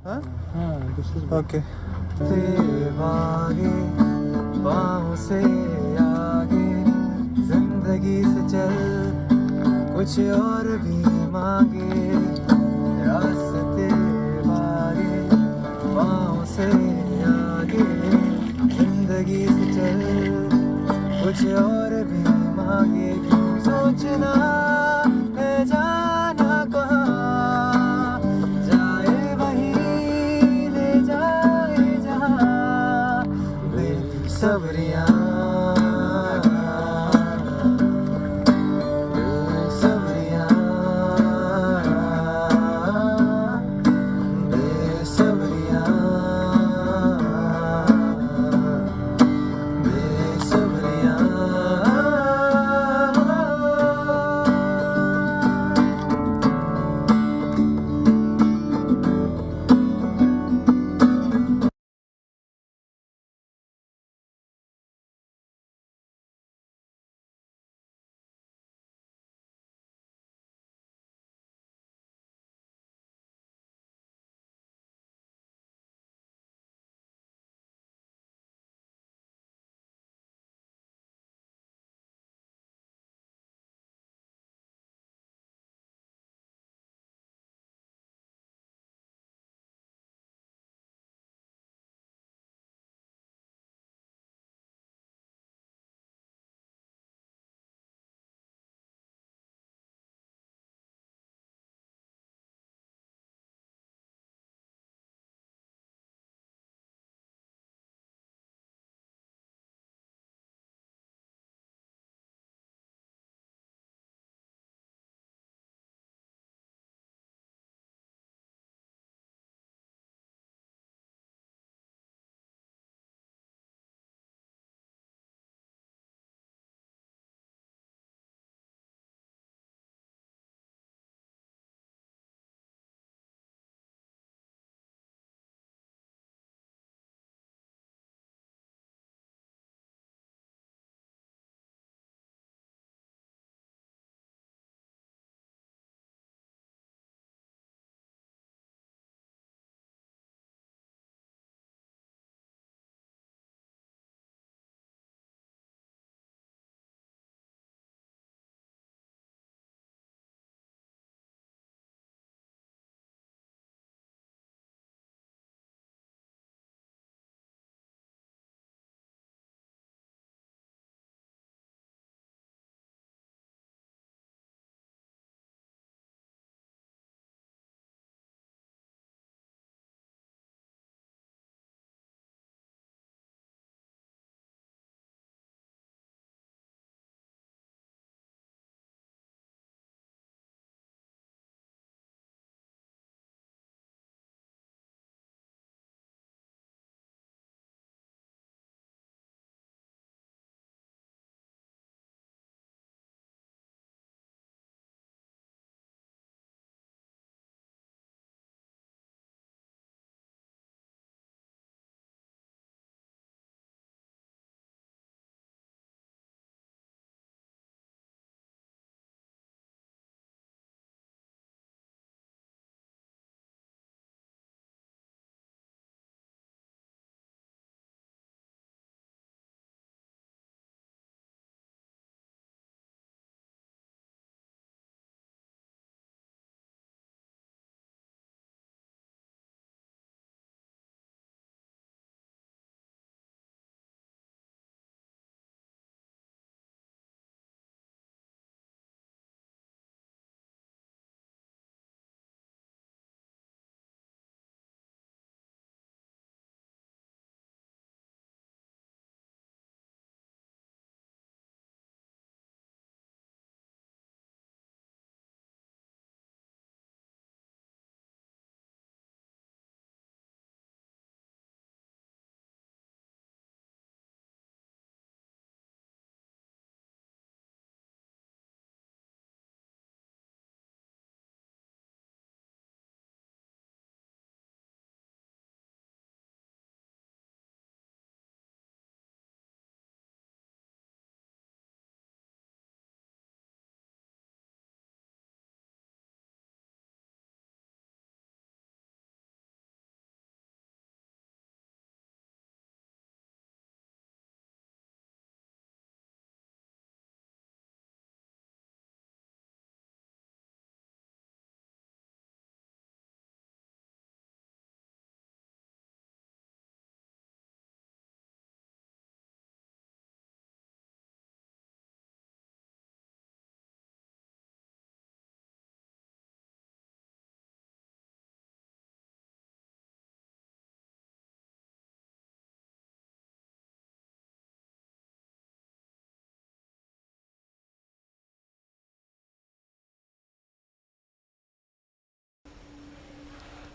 हाँ ओके। से भागे पाँव से आगे जिंदगी से चल कुछ और भी मांगे रास्ते भागे पाँव से आगे जिंदगी से चल कुछ और भी मांगे क्यों सोचना है जाना कहाँ जाए वहीं ले जाए जहाँ Besabriyaan Besabriyaan Besabriyaan Besabriyaan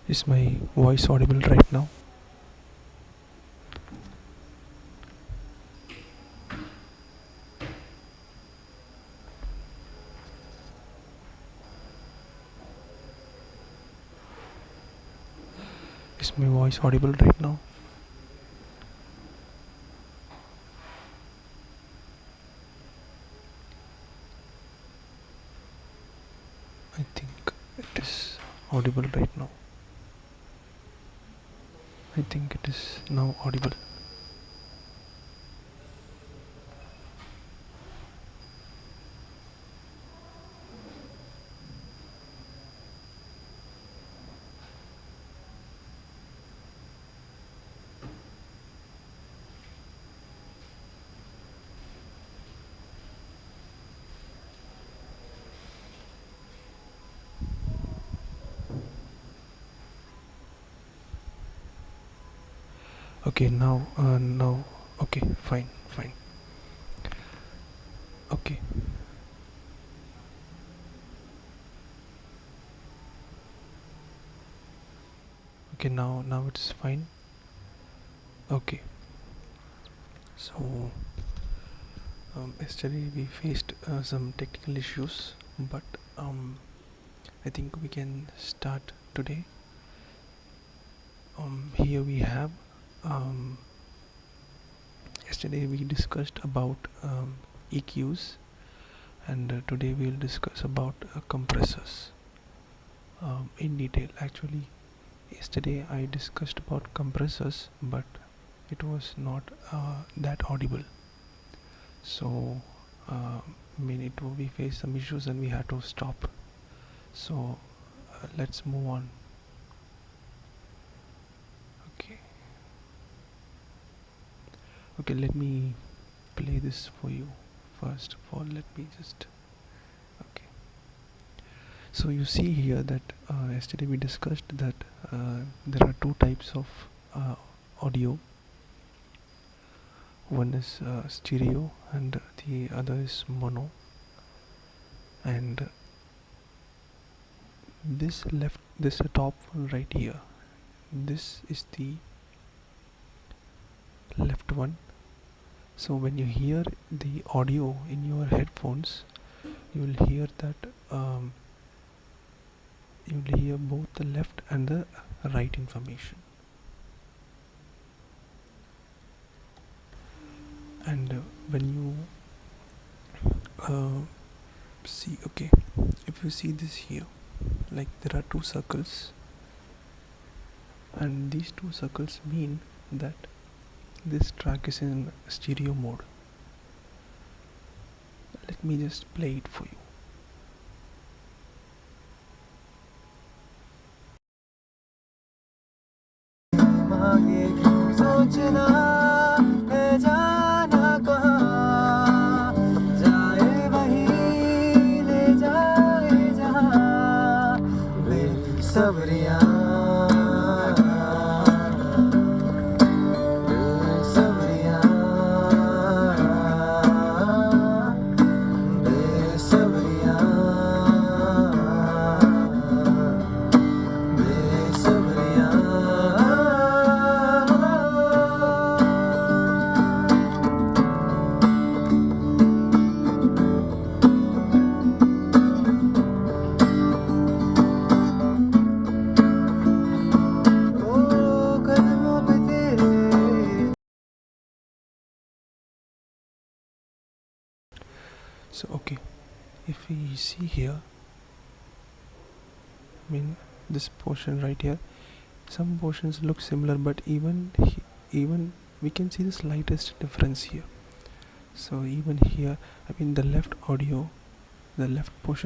Is my voice audible right now? Is my voice audible right now? I think it is audible right now. I think it is now audible. Okay, now, okay, fine. Okay, okay, now it's fine. Okay, so yesterday we faced some technical issues, but I think we can start today. Here we have yesterday we discussed about EQs, and today we'll discuss about compressors in detail. Actually, yesterday I discussed about compressors, but it was not that audible. So, we faced some issues and we had to stop. So, let's move on. Okay. Okay, let me play this for you. First of all, let me just. Okay. So you see here that yesterday we discussed that there are two types of audio. One is stereo and the other is mono. And this top one right here, this is the left one. So when you hear the audio in your headphones, you will hear that you will hear both the left and the right information. And when you see, okay, if you see this here, like there are two circles, and these two circles mean that this track is in stereo mode. Let me just play it for you. आगे सोचना है जाना कहाँ जाए वहीं ले जाए जहाँ Besabriyaan Besabriyaan Besabriyaan So okay, if we see here, I mean this portion right here, some portions look similar, but even we can see the slightest difference here. So even here, I mean the left portion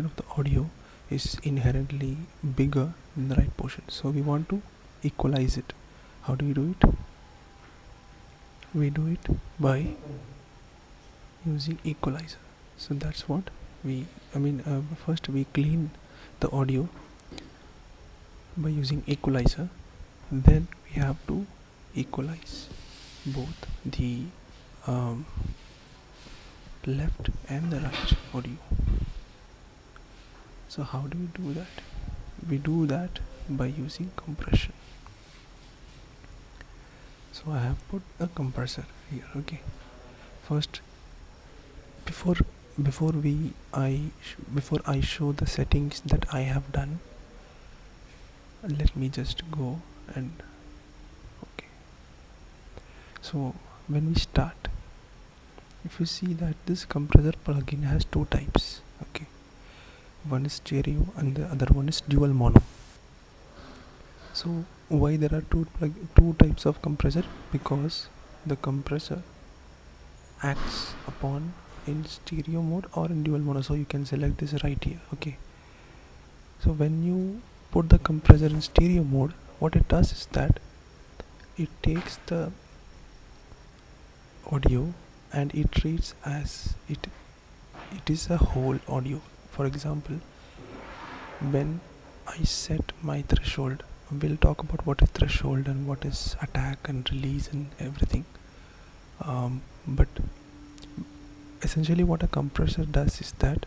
of the audio is inherently bigger than the right portion. So we want to equalize it. How do we do it? We do it by using equalizer. So that's what first we clean the audio by using equalizer, then we have to equalize both the left and the right audio. So how do we do that? We do that by using compression. So I have put a compressor here. Okay, first before before I show the settings that I have done, let me just go and okay. So when we start, if you see that this compressor plugin has two types. Okay, one is stereo and the other one is dual mono. So why there are two types of compressor? Because the compressor acts upon in stereo mode or in dual mono. So you can select this right here. Okay, so when you put the compressor in stereo mode, what it does is that it takes the audio and it treats as it is a whole audio. For example, when I set my threshold, we'll talk about what is threshold and what is attack and release and everything, but essentially what a compressor does is that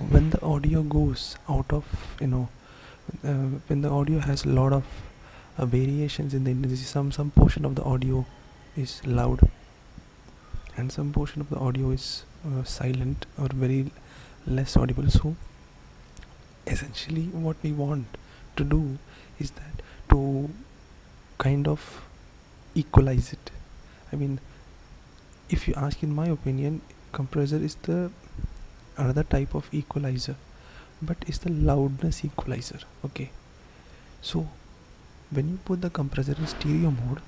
when the audio goes out of, when the audio has a lot of variations in the intensity, some portion of the audio is loud and some portion of the audio is silent or very less audible. So essentially what we want to do is that to kind of equalize it. I mean, if you ask, in my opinion, compressor is the another type of equalizer, but it's the loudness equalizer. Okay, so when you put the compressor in stereo mode,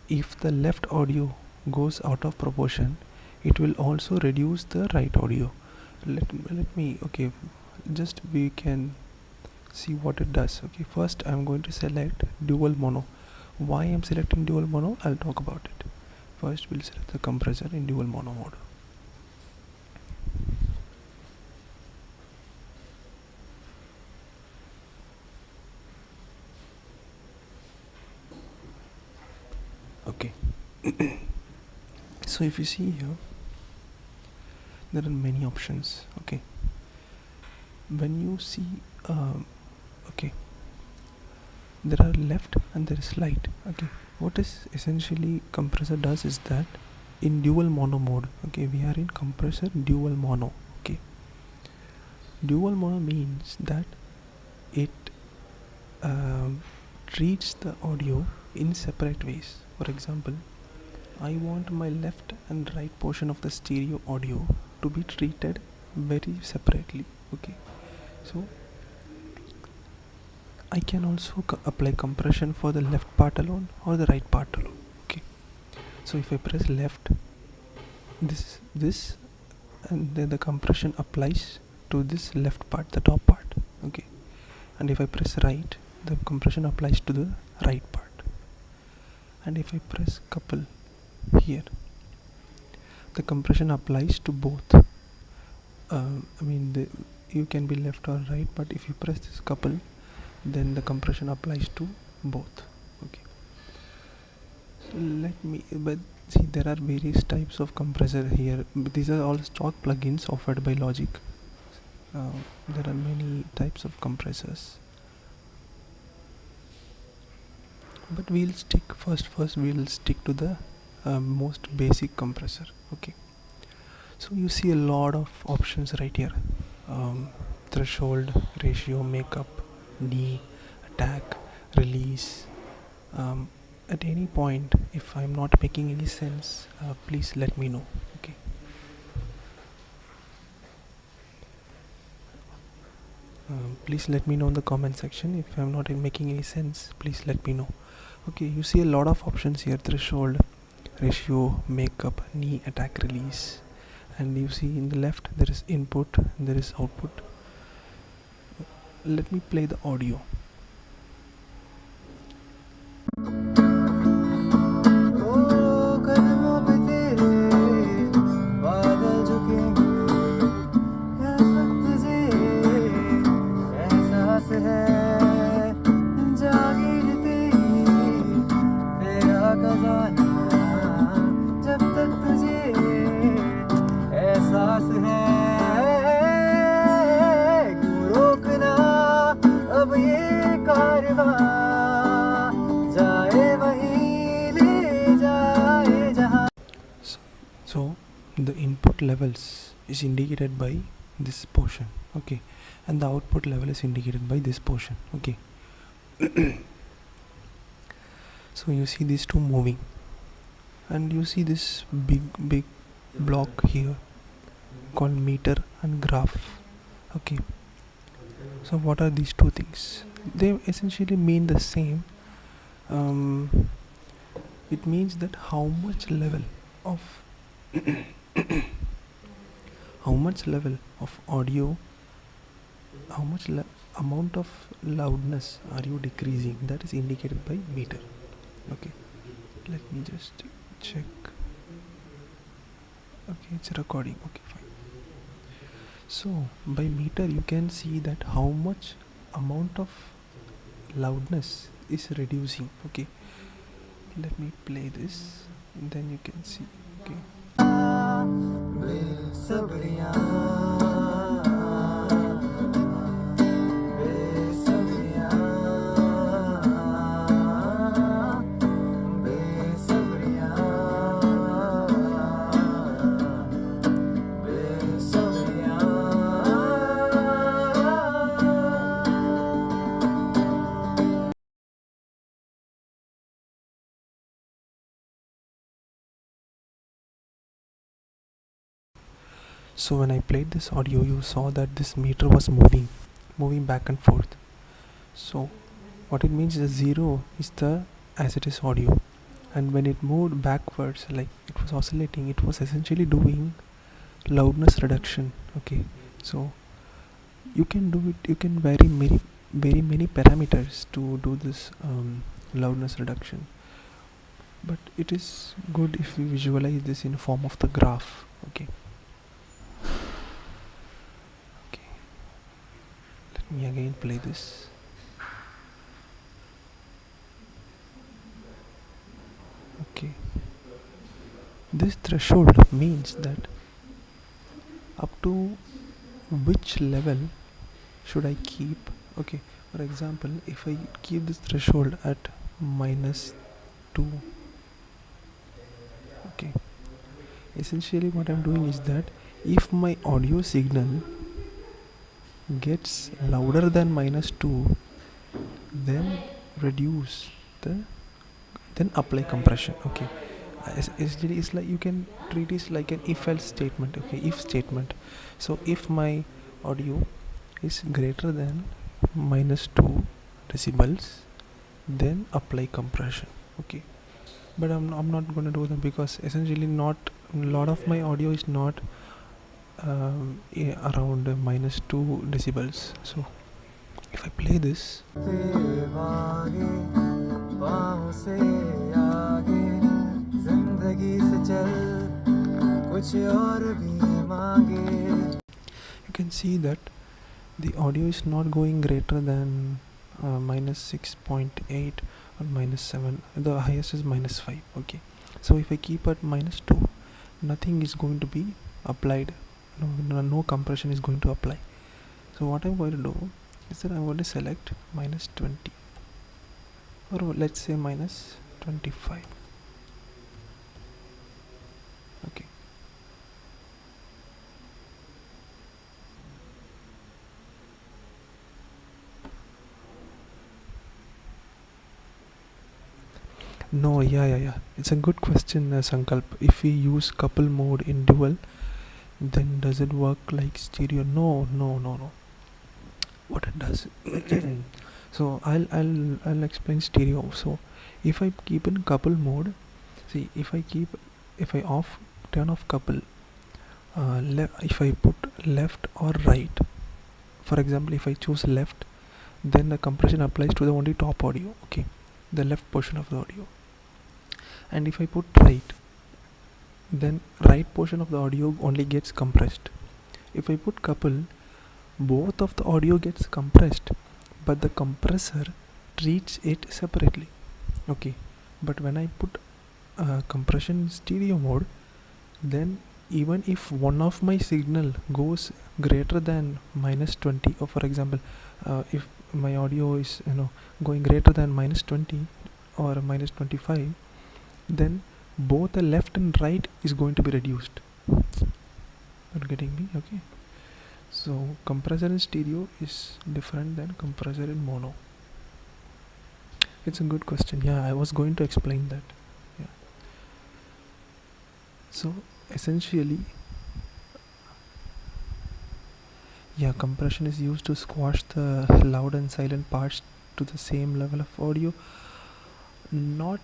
if the left audio goes out of proportion, it will also reduce the right audio. Let me okay, just we can see what it does. Okay, first I'm going to select dual mono. Why I'm selecting dual mono, I'll talk about it. First we'll select the compressor in dual mono mode. Okay. So if you see here, there are many options. Okay, when you see okay, there are left and there is right. Okay, what is essentially compressor does is that in dual mono mode, okay, we are in compressor dual mono. Okay, dual mono means that it treats the audio in separate ways. For example, I want my left and right portion of the stereo audio to be treated very separately. Okay, so I can also apply compression for the left part alone or the right part alone. Okay, so if I press left, this and then the compression applies to this left part, the top part. Okay, and if I press right, the compression applies to the right part. And if I press couple here, the compression applies to both. I mean, you can be left or right, but if you press this couple, then the compression applies to both. Okay, so but see, there are various types of compressor here, but these are all stock plugins offered by Logic. There are many types of compressors, but we'll stick first we'll stick to the most basic compressor. Okay, so you see a lot of options right here. Threshold, ratio, makeup, knee, attack, release. At any point, if I'm not making any sense, please let me know. Okay, please let me know in the comment section. If I'm not making any sense, please let me know. Okay, you see a lot of options here: threshold, ratio, makeup, knee, attack, release. And you see in the left there is input and there is output. Let me play the audio. अब ये levels is indicated by this portion, okay, and the output level is indicated by this portion, okay. So you see these two moving, and you see this big block here called meter and graph, okay. So what are these two things? They essentially mean the same. It means that how much level of audio, how much amount of loudness are you decreasing, that is indicated by meter, okay. Let me just check. Okay, it's recording, okay, fine. So by meter you can see that how much amount of loudness is reducing, okay. Let me play this and then you can see, okay. बेसब्रियां So when I played this audio, you saw that this meter was moving back and forth. So what it means is 0 is the as it is audio, and when it moved backwards, like it was oscillating, it was essentially doing loudness reduction, okay. So you can do it, you can vary very many parameters to do this loudness reduction, but it is good if we visualize this in form of the graph, okay. Let me again play this. Okay, this threshold means that up to which level should I keep, okay. For example, if I keep this threshold at -2, okay, essentially what I'm doing is that if my audio signal gets louder than -2, then reduce then apply compression, okay. Essentially it's like you can treat it like an if else statement, okay, if statement. So if my audio is greater than -2 decibels, then apply compression, okay. But I'm not going to do that because essentially not a lot of my audio is not around -2 decibels. So if I play this, you can see that the audio is not going greater than -6.8 or -7. The highest is -5, okay. So if I keep at -2, nothing is going to be applied, no compression is going to apply. So what I'm going to do is that I'm going to select -20, or let's say -25, okay. No, yeah. It's a good question, Sankalp. If we use couple mode in dual, then does it work like stereo? No. What it does? So I'll explain stereo. So if I keep in couple mode, see, if I turn off couple, if I put left or right, for example, if I choose left, then the compression applies to the only top audio, okay, the left portion of the audio. And if I put right, then right portion of the audio only gets compressed. If I put couple, both of the audio gets compressed, but the compressor treats it separately, okay. But when I put compression stereo mode, then even if one of my signal goes greater than -20, or for example, if my audio is going greater than -20 or -25, then both the left and right is going to be reduced. You're getting me? Okay. So compressor in stereo is different than compressor in mono. It's a good question. Yeah, I was going to explain that. Yeah. So essentially, yeah, compression is used to squash the loud and silent parts to the same level of audio. Not,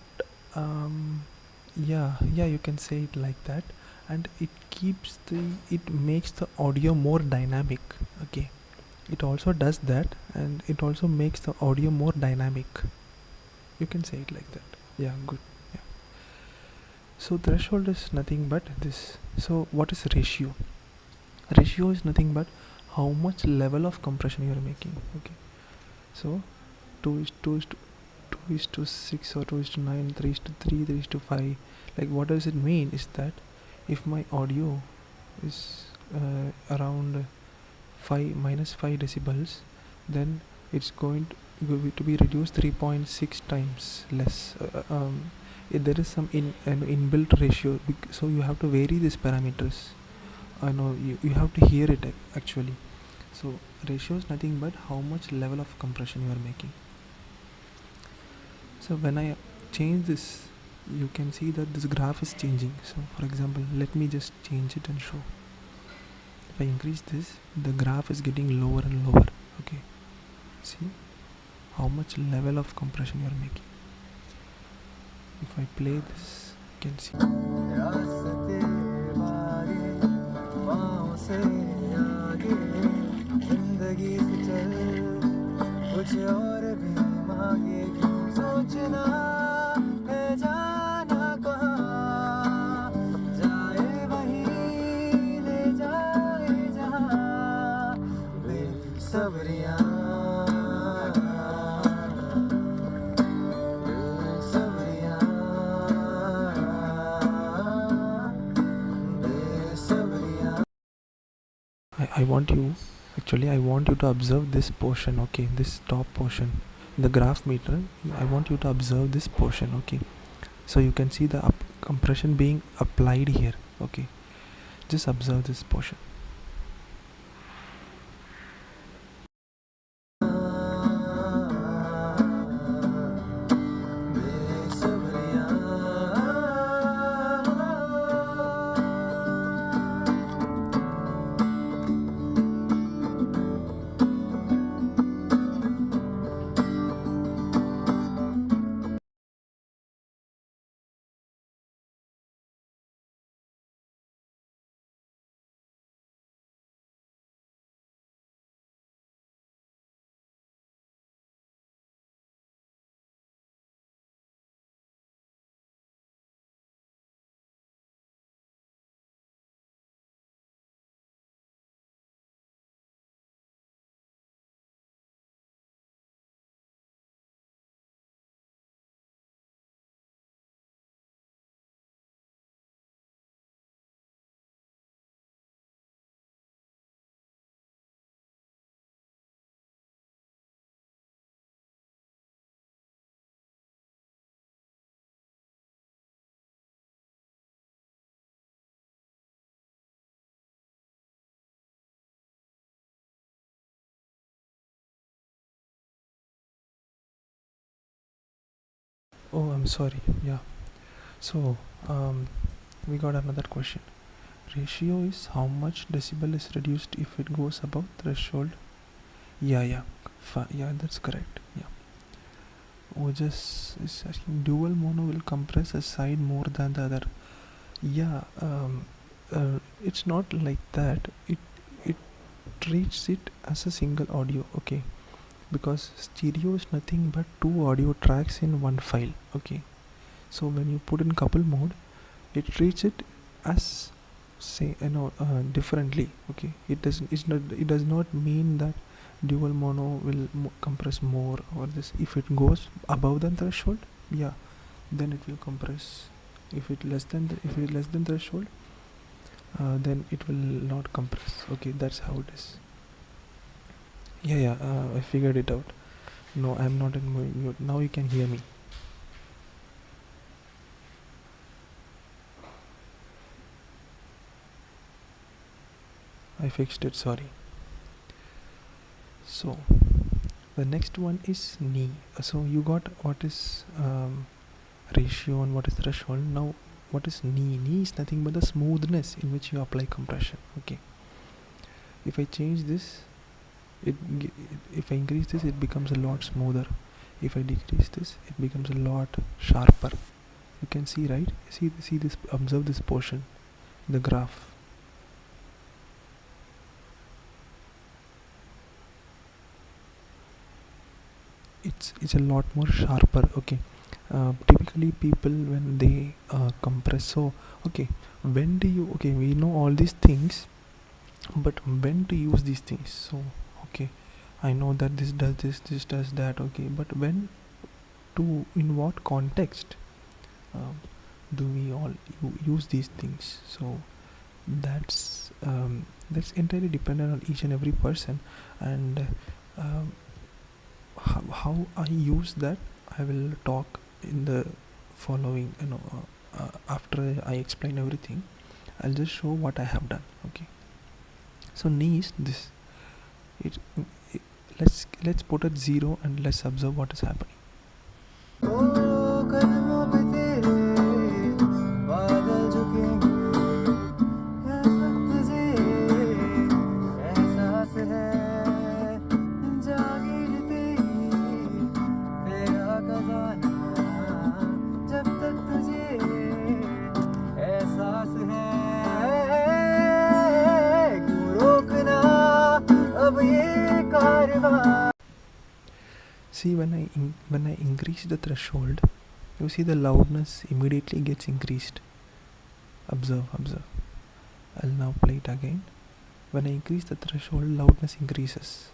um, yeah, you can say it like that. And it makes the audio more dynamic. Okay, it also does that, and it also makes the audio more dynamic. You can say it like that. Yeah, good. Yeah. So threshold is nothing but this. So what is ratio? Ratio is nothing but how much level of compression you are making. Okay. So 2 is to 6 or 2 is to 9, 3 is to 3, 3 is to 5. Like what does it mean is that if my audio is around 5 minus 5 decibels, then it's going to be reduced 3.6 times less. There is some an inbuilt ratio, so you have to vary these parameters. I know you have to hear it actually. So ratio is nothing but how much level of compression you are making. So when I change this, you can see that this graph is changing. So for example, let me just change it and show. If I increase this, the graph is getting lower and lower. Okay, see how much level of compression you are making. If I play this, you can see. रास्ते बारे पाँव से आगे जिंदगी से चल कुछ और भी मांगे क्यों सोचना है जाना कहाँ जाए वहीं ले जाए जहाँ Besabriyaan I want you to observe this portion. Okay, this top portion, the graph meter. I want you to observe this portion. Okay, so you can see the compression being applied here. Okay, just observe this portion. Oh, I'm sorry. Yeah. So we got another question. Ratio is how much decibel is reduced if it goes above threshold. Yeah. Yeah, that's correct. Yeah. Ojas is asking dual mono will compress a side more than the other. Yeah. It's not like that. It treats it as a single audio. Okay, because stereo is nothing but two audio tracks in one file. Okay, so when you put in couple mode, it treats it as differently. Okay, it does not mean that dual mono will compress more or this. If it goes above the threshold, yeah, then it will compress. If it less than threshold, then it will not compress. Okay, that's how it is. Yeah, I figured it out. No, I'm not in mute. Now you can hear me. I fixed it, sorry. So the next one is knee. So you got what is ratio and what is threshold. Now what is knee? Knee is nothing but the smoothness in which you apply compression. Okay, if I change this, if I increase this, it becomes a lot smoother. If I decrease this, it becomes a lot sharper. You can see, right? See this, observe this portion, the graph. It's a lot more sharper. Okay, typically people when they compress, so okay, when do you, okay, we know all these things, but when to use these things? So okay, I know that this does this does that, okay, but when to, in what context do we all use these things? So that's entirely dependent on each and every person, and um, how I use that, I will talk in the following, after I explain everything. I'll just show what I have done. Okay, so knee is this. it let's put at 0 and let's observe what is happening. ओ कदमों पे तेरे बादल झुकेंगे है तुझे एहसास है जागीर तेरी तेरा खजाना जब तक तुझे एहसास है क्यों रोकना अब ये कारवां. See, when I increase the threshold, you see the loudness immediately gets increased. Observe. I'll now play it again. When I increase the threshold, loudness increases.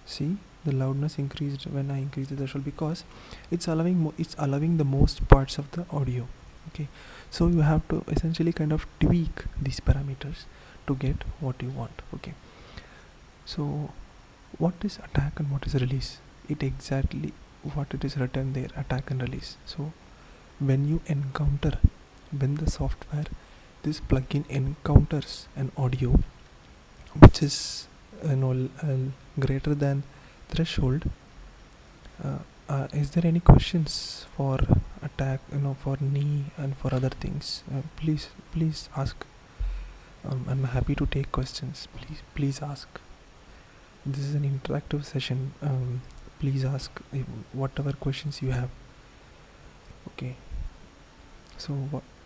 See, the loudness increased when I increase the threshold, because it's allowing the most parts of the audio. Okay, so you have to essentially kind of tweak these parameters to get what you want. Okay, so what is attack and what is release? It exactly what it is written there, attack and release. So when the software, this plugin encounters an audio which is greater than threshold, is there any questions for attack, for knee and for other things? Please ask. I'm happy to take questions. Please ask. This is an interactive session. Please ask whatever questions you have. Okay, so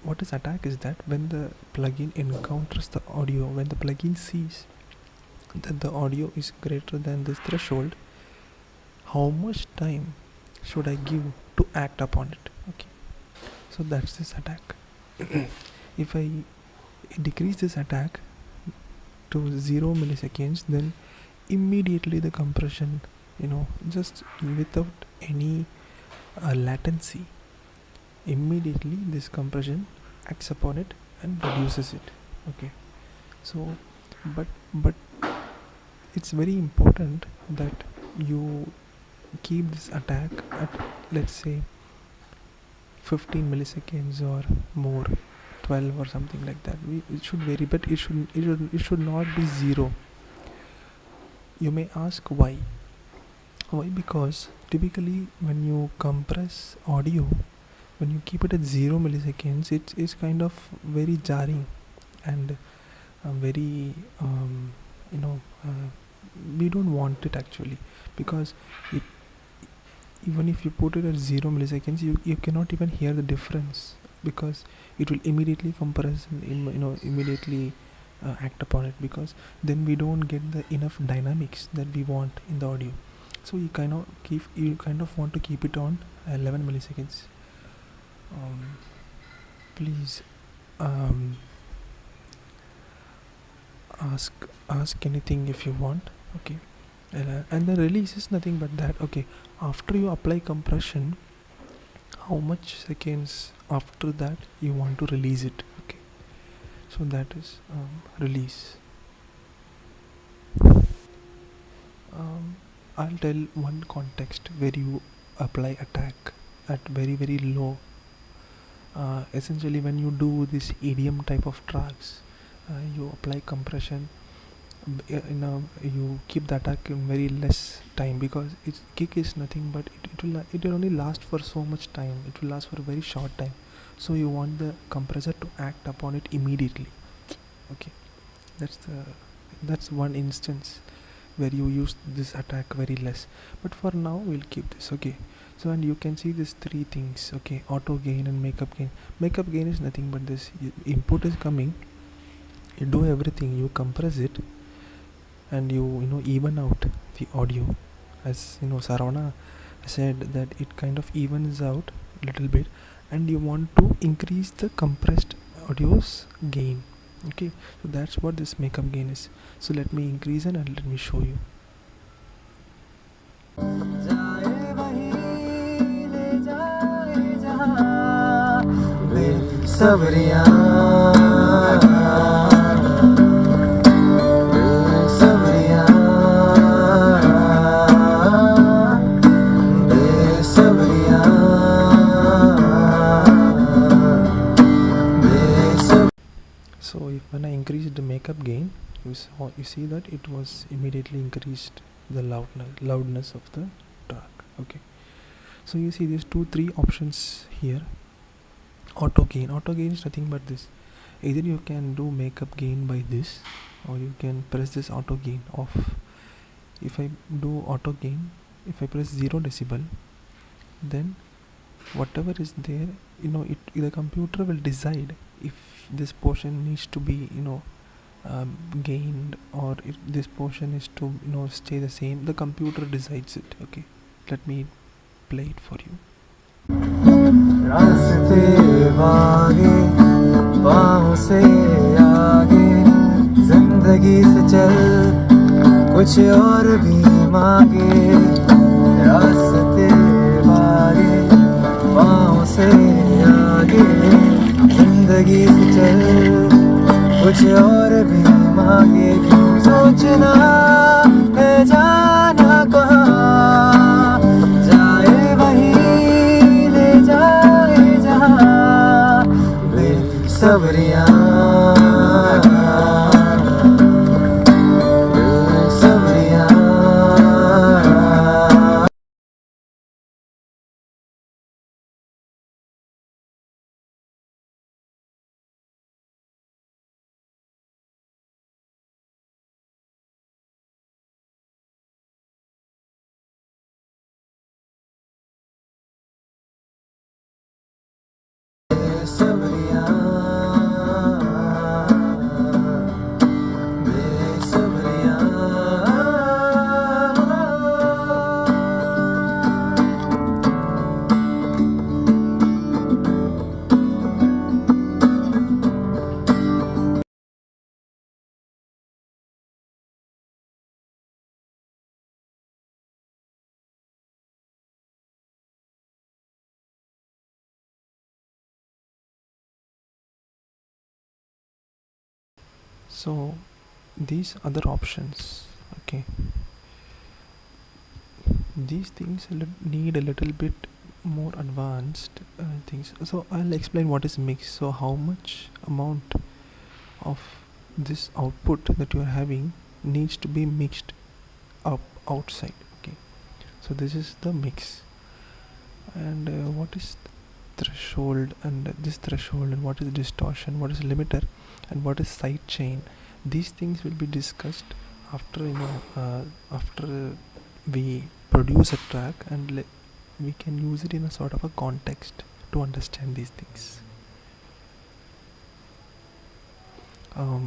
what is attack is that when the plugin encounters the audio, when the plugin sees that the audio is greater than this threshold, how much time should I give to act upon it? Okay, so that's this attack. If I decrease this attack to 0 milliseconds, then immediately the compression, just without any latency, immediately this compression acts upon it and reduces it. Okay, so but it's very important that you keep this attack at, let's say, 15 milliseconds or more, 12 or something like that. It should vary, but it should not be 0. You may ask why. Because typically when you compress audio, when you keep it at 0 milliseconds, it is kind of very jarring and very we don't want it actually, because even if you put it at 0 milliseconds, you cannot even hear the difference, because it will immediately compress and immediately act upon it, because then we don't get the enough dynamics that we want in the audio. So you kind of want to keep it on 11 milliseconds. Please ask anything if you want. Okay, and the release is nothing but that. Okay, after you apply compression, how much seconds after that you want to release it? Okay, so that is release. um, I'll tell one context where you apply attack at very low. Essentially, when you do this EDM type of tracks, you apply compression. You keep the attack in very less time, because its kick is nothing but it will only last for so much time. It will last for a very short time. So you want the compressor to act upon it immediately. Okay, that's one instance where you use this attack very less, but for now we'll keep this. Okay, so and you can see these three things. Okay, auto gain and makeup gain. Makeup gain is nothing but this input is coming, you do everything, you compress it, and you even out the audio. As Saravana said that it kind of evens out a little bit, and you want to increase the compressed audio's gain. Okay, so that's what this makeup gain is. So let me increase it and let me show you. जाए वहीं ले जाए जहाँ Besabriyaan Besabriyaan Besabriyaan Besabriyaan. So if when I increased the makeup gain, you see that it was immediately increased the loudness of the track. Okay, so you see these 2-3 options here. Auto gain is nothing but this. Either you can do makeup gain by this, or you can press this auto gain off. If I do auto gain, if I press 0 decibel, then whatever is there, the computer will decide if this portion needs to be gained, or if this portion is to stay the same. The computer decides it. Okay, let me play it for you. रास्ते भागे पाँव से आगे जिंदगी से चल कुछ और भी मांगे. रास्ते भागे पाँव से आगे जिंदगी से चल कुछ और भी मांगे. क्यों सोचना है जाना कहाँ, जाए वहीं ले जाए जहाँ Besabriyaan Besabriyaan. So these other options, okay, these things need a little bit more advanced things. So I'll explain what is mix. So how much amount of this output that you are having needs to be mixed up outside. Okay, so this is the mix. And what is threshold, and this threshold, and what is distortion, what is limiter, and what is side chain. These things will be discussed after after we produce a track, and we can use it in a sort of a context to understand these things.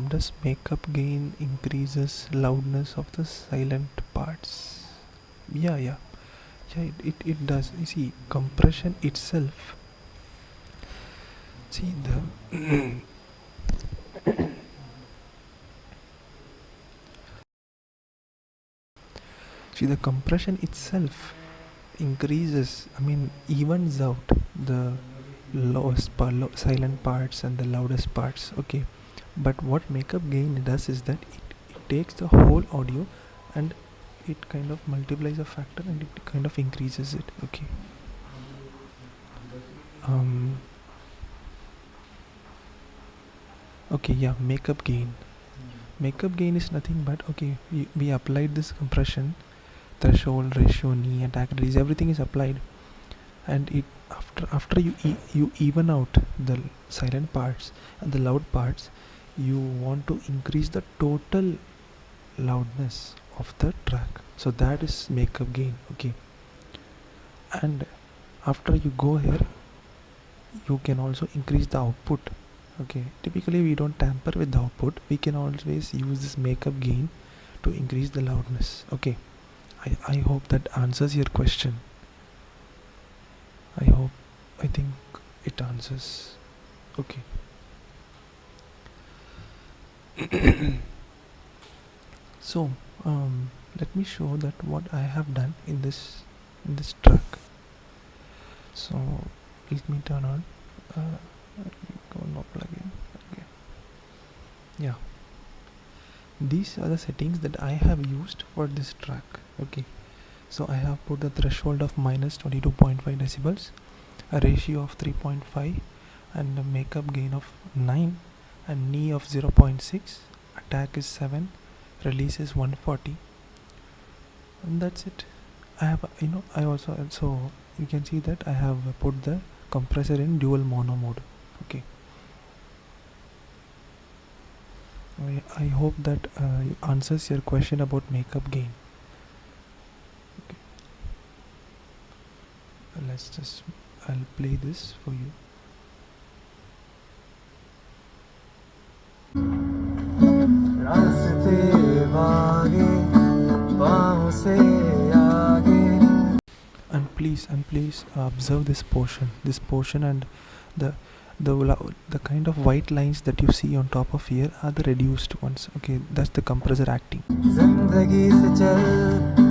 Does makeup gain increases loudness of the silent parts? Yeah, it does. You see, compression itself, see the see the compression itself increases, evens out the silent parts and the loudest parts. Okay, but what makeup gain does is that it takes the whole audio and it kind of multiplies a factor and it kind of increases it. Okay. Okay, yeah, makeup gain. Makeup gain is nothing but, okay, we applied this compression, threshold, ratio, knee, attack release, everything is applied, and it after you even out the silent parts and the loud parts, you want to increase the total loudness of the track. So that is makeup gain. Okay. And after you go here, you can also increase the output. Okay, typically we don't tamper with the output, we can always use this makeup gain to increase the loudness. Okay, I hope that answers your question. I think it answers. Okay. So let me show that what I have done in this track. So let me turn on let me go no plugin. Okay, yeah, these are the settings that I have used for this track. Okay, so I have put the threshold of minus 22.5 decibels, a ratio of 3.5, and a makeup gain of 9, and knee of 0.6, attack is 7, release is 140, and that's it. I have, I also you can see that I have put the compressor in dual mono mode. Okay, I hope that answers your question about makeup gain. Okay, I'll play this for you. रास्ते भागे पाँव से आगे. And please observe this portion, and the kind of white lines that you see on top of here are the reduced ones. Okay, that's the compressor acting. जिंदगी से चल.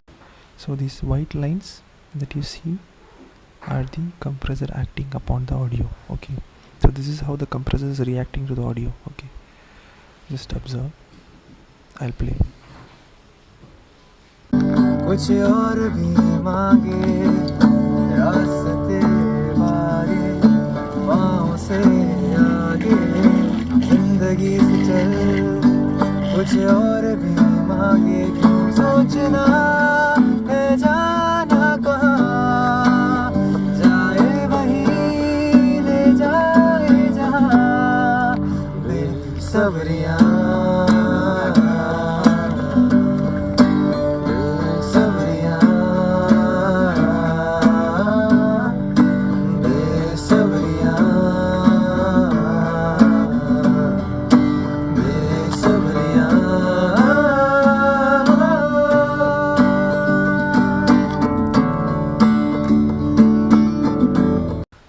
So these white lines that you see are the compressor acting upon the audio. Okay, so this is how the compressor is reacting to the audio. Okay, just observe. I'll play. कुछ और भी मांगे रास्ते भागे पाँव से आगे. जिंदगी से चल कुछ और भी मांगे. क्यों सोचना है जाना कहाँ, जाए वहीं ले जाए जहाँ. Besabriyaan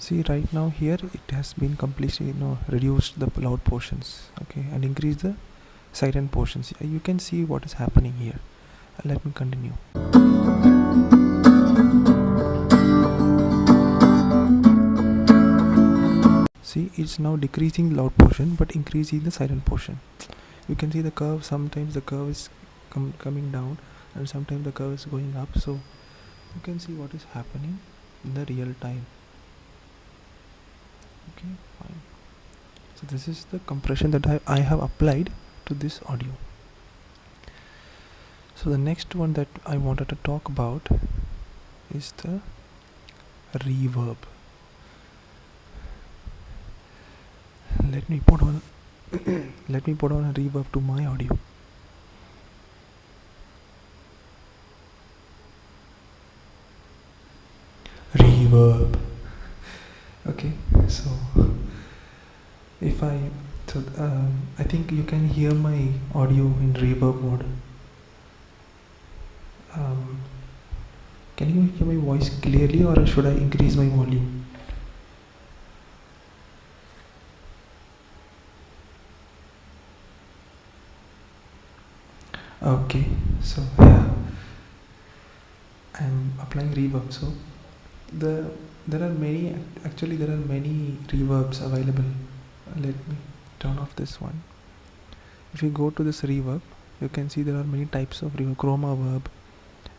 See, right now here it has been completely reduced the loud portions, okay, and increased the silent portions. You can see what is happening here. Let me continue. See, it's now decreasing the loud portion but increasing the silent portion. You can see the curve. Sometimes the curve is coming down, and sometimes the curve is going up. So you can see what is happening in the real time. Okay, fine. So this is the compression that I have applied to this audio. So the next one that I wanted to talk about is the reverb. Let me put on a reverb to my audio. Reverb. Okay, so I think you can hear my audio in reverb mode. Can you hear my voice clearly, or should I increase my volume? Okay, so yeah, I'm applying reverb. So there are many reverbs available. Let me turn off this one. If you go to this reverb, you can see there are many types of reverb. Chroma verb,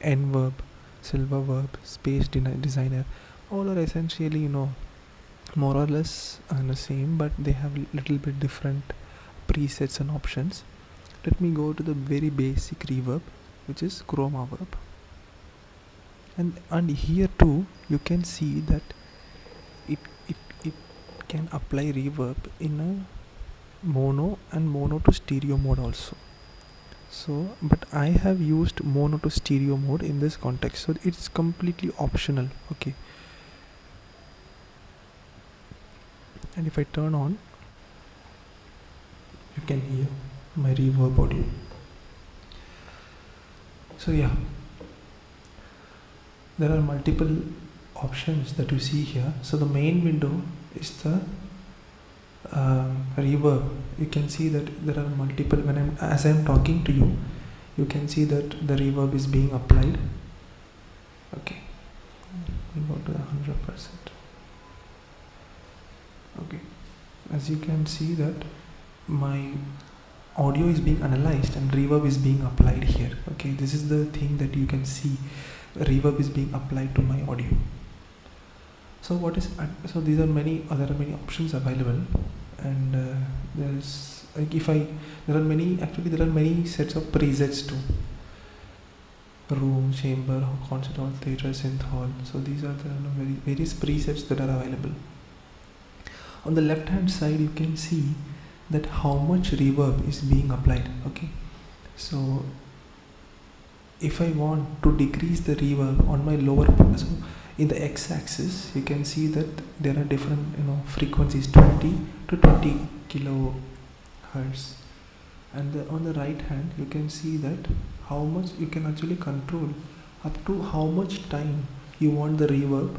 N verb, silver verb, space designer, all are essentially more or less the same, but they have little bit different presets and options. Let me go to the very basic reverb, which is chroma verb. And here too you can see that it it, it can apply reverb in a mono and mono to stereo mode also. So but I have used mono to stereo mode in this context, so it's completely optional. Okay, and if I turn on, you can hear my reverb audio. So yeah, there are multiple options that you see here. So the main window is the reverb. You can see that there are multiple. As I'm talking to you, you can see that the reverb is being applied. Okay, we go to 100%. Okay, as you can see that my audio is being analyzed and reverb is being applied here. Okay, this is the thing that you can see. Reverb is being applied to my audio. So what is so there are many options available, and there's like there are many sets of presets too. Room, chamber, concert hall, theatre, synth hall. So these are the various presets that are available. On the left hand side you can see that how much reverb is being applied. Okay, so if I want to decrease the reverb on my lower part, so in the x-axis you can see that there are different frequencies, 20 to 20 kilohertz, and on the right hand you can see that how much you can actually control up to how much time you want the reverb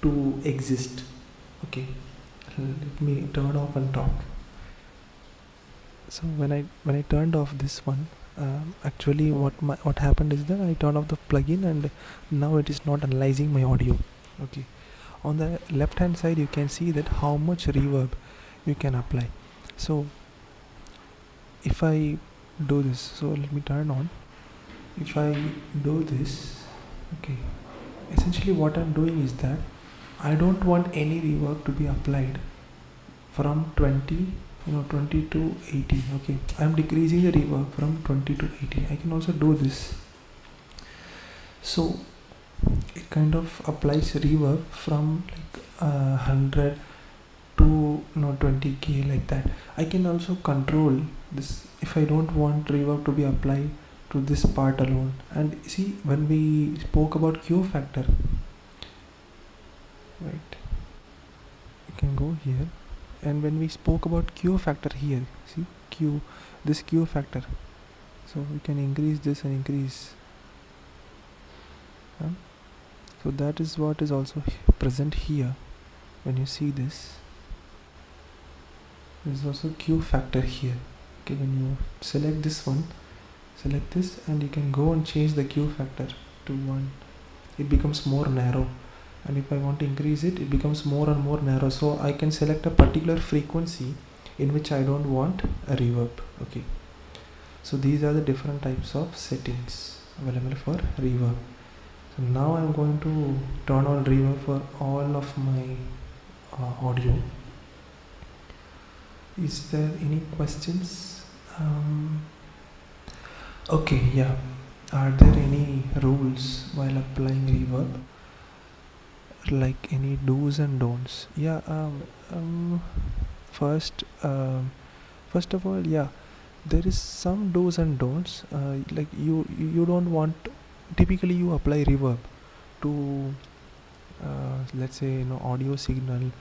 to exist. Okay, let me turn off and talk. So when I turned off this one, actually what happened is that I turned off the plugin and now it is not analyzing my audio. Okay, on the left hand side you can see that how much reverb you can apply. So if I do this, so let me turn on. If I do this, okay, essentially what I'm doing is that I don't want any reverb to be applied from 20 to 80. Okay, I'm decreasing the reverb from 20 to 80. I can also do this. So it kind of applies reverb from like 100 to 20k, like that. I can also control this if I don't want reverb to be applied to this part alone. And see, when we spoke about Q factor, right, you can go here, and when we spoke about Q factor here, see this Q factor, so we can increase this and increase. So that is what is also present here. When you see this, there is also Q factor here. Okay, when you select this one, select this, and you can go and change the Q factor to 1. It becomes more narrow, and if I want to increase it, it becomes more and more narrow. So I can select a particular frequency in which I don't want a reverb. Okay, so these are the different types of settings available for reverb. So now I'm going to turn on reverb for all of my audio. Is there any questions? Okay, yeah. Are there any rules while applying reverb? Like any do's and don'ts? Yeah. First of all, yeah, there is some do's and don'ts. Like you don't want. Typically, you apply reverb to let's say audio signal,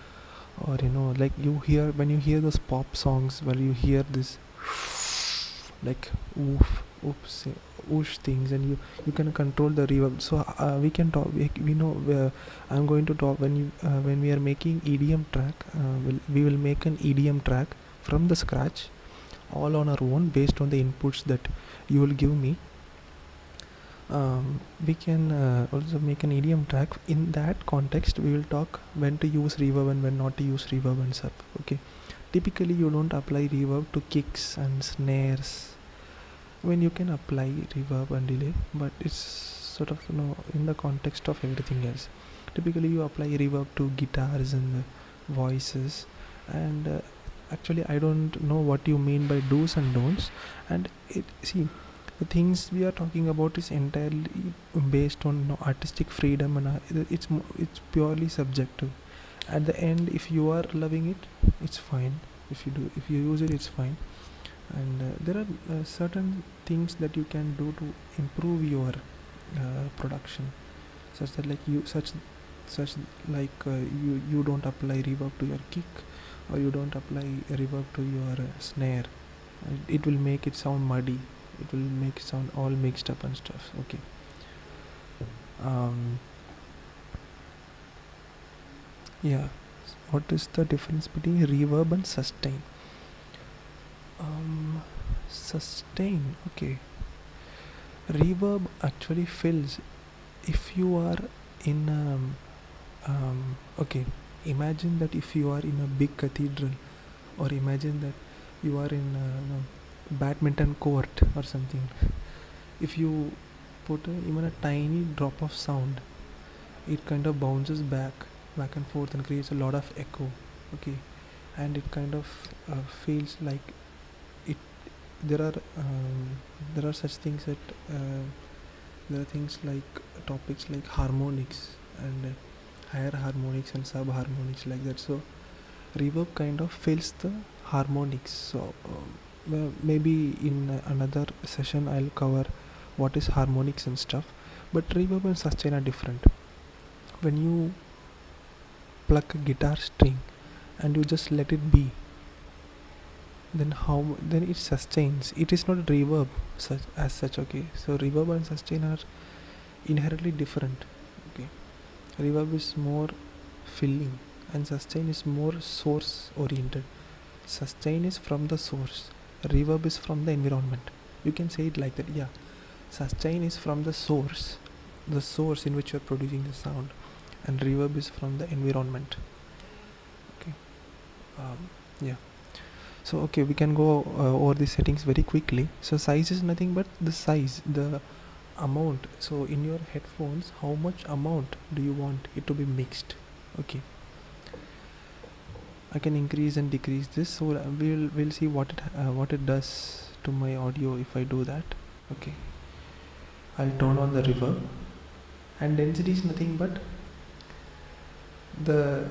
or like when you hear those pop songs where you hear this like oops whoosh things, and you can control the reverb. So we can talk, we know where I'm going to talk when we are making EDM track. We will make an EDM track from the scratch, all on our own, based on the inputs that you will give me. We can also make an EDM track. In that context, we will talk when to use reverb and when not to use reverb and stuff. Okay, typically you don't apply reverb to kicks and snares. When you can apply reverb and delay, but it's sort of in the context of everything else. Typically you apply reverb to guitars and voices, and actually I don't know what you mean by do's and don'ts. And see, the things we are talking about is entirely based on artistic freedom, and it's purely subjective. At the end, if you are loving it, it's fine. If you use it, it's fine. And there are certain things that you can do to improve your production, such that like such like you don't apply reverb to your kick, or you don't apply reverb to your snare. It will make it sound muddy, it will make it sound all mixed up and stuff. Okay. Yeah, what is the difference between reverb and sustain? Sustain, okay. Reverb actually fills if you are in okay, imagine that if you are in a big cathedral, or imagine that you are in a badminton court or something. If you put even a tiny drop of sound, it kind of bounces back and forth and creates a lot of echo. Okay. And it kind of feels like it. There are such things that there are things like topics like harmonics and higher harmonics and sub harmonics, like that. So reverb kind of fills the harmonics. So maybe in another session I'll cover what is harmonics and stuff. But reverb and sustain are different. When you pluck a guitar string and you just let it be, then it sustains. It is not reverb as such. Okay, so reverb and sustain are inherently different. Okay, reverb is more filling and sustain is more source oriented. Sustain is from the source, reverb is from the environment. You can say it like that. Yeah, sustain is from the source in which you are producing the sound, and reverb is from the environment. Okay. Yeah. So okay, we can go over the settings very quickly. So size is nothing but the amount. So in your headphones, how much amount do you want it to be mixed? Okay, I can increase and decrease this. So we'll see what it does to my audio if I do that. Okay, I'll turn on the reverb, and density is nothing but the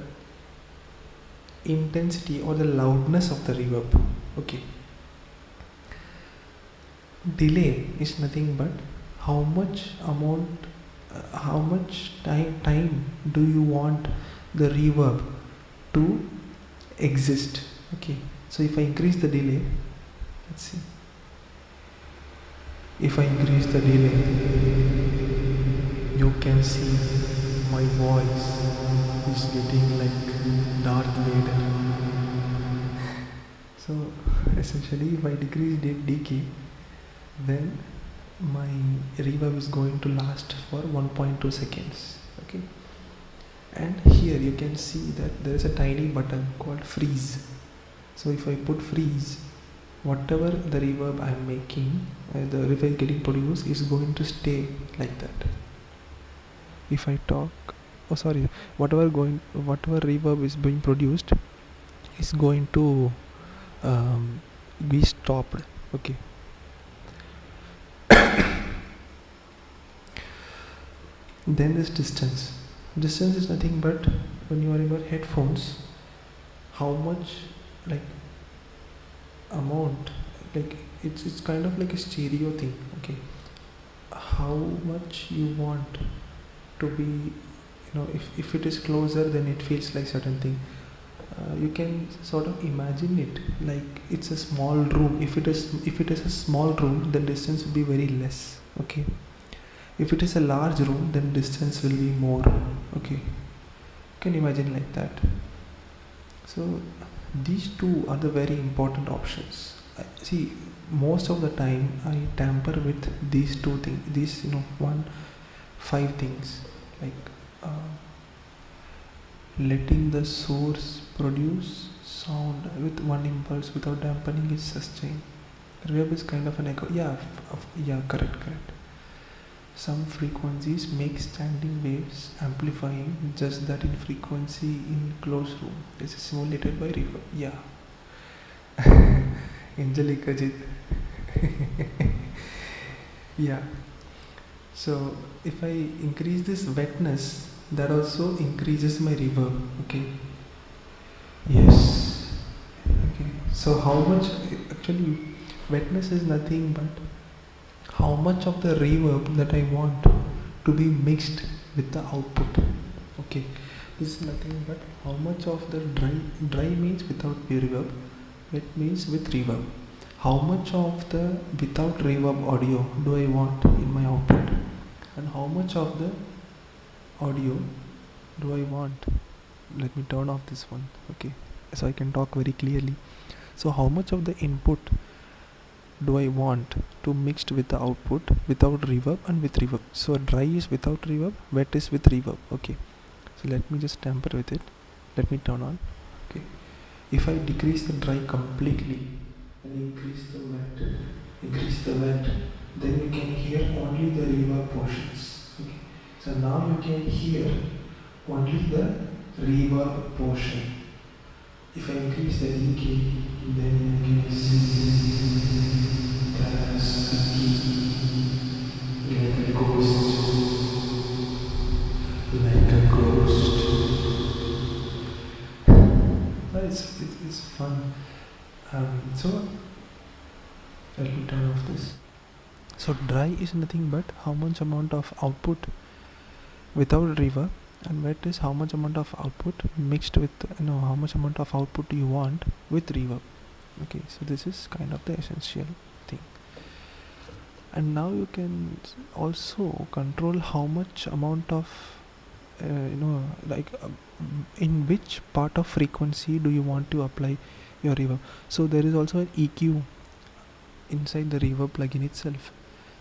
intensity or the loudness of the reverb. Okay. Delay is nothing but how much time do you want the reverb to exist. Okay, so if I increase the delay, let's see, if I increase the delay, you can see my voice is getting like Darth Vader. So essentially, if I decrease decay, then my reverb is going to last for 1.2 seconds. Okay, and here you can see that there is a tiny button called freeze. So if I put freeze, whatever the reverb I am making, the reverb getting produced is going to stay like that. If I talk, whatever reverb is being produced is going to be stopped. Okay. Then this distance is nothing but when you are in your headphones, how much like amount, like it's kind of like a stereo thing. Okay, how much you want to be, if it is closer, then it feels like certain thing. You can sort of imagine it like it's a small room. If it is a small room, then distance will be very less. Okay, if it is a large room, then distance will be more. Okay, you can imagine like that. So these two are the very important options. See, most of the time I tamper with these two things, these 5 things, like letting the source produce sound with one impulse without dampening is sustain. Reverb is kind of an echo. Yeah, correct. some frequencies make standing waves amplifying, just that in frequency in closed room. This is simulated by reverb. Yeah. Angelica Jit. Yeah. So if I increase this wetness, that also increases my reverb. Okay. Yes. Okay. So how much actually wetness is nothing but how much of the reverb that I want to be mixed with the output. Okay. This is nothing but how much of the dry means without reverb, wet means with reverb. How much of the without reverb audio do I want in my output, and how much of the audio do I want. Let me turn off this one. Okay, so I can talk very clearly. So how much of the input do I want to mixed with the output without reverb and with reverb. So dry is without reverb, wet is with reverb. Okay, so let me just tamper with it. Let me turn on. Okay, if I decrease the dry completely and increase the wet, then you can hear only the reverb portions. Okay, so now you can hear only the reverb portion. If I increase the decay, then you can see like a ghost. It's fun. So let me turn off this. So dry is nothing but how much amount of output without reverb, and wet is how much amount of output mixed with how much amount of output you want with reverb. Okay, so this is kind of the essential thing. And now you can also control how much amount of in which part of frequency do you want to apply your reverb. So there is also an EQ inside the reverb plugin itself.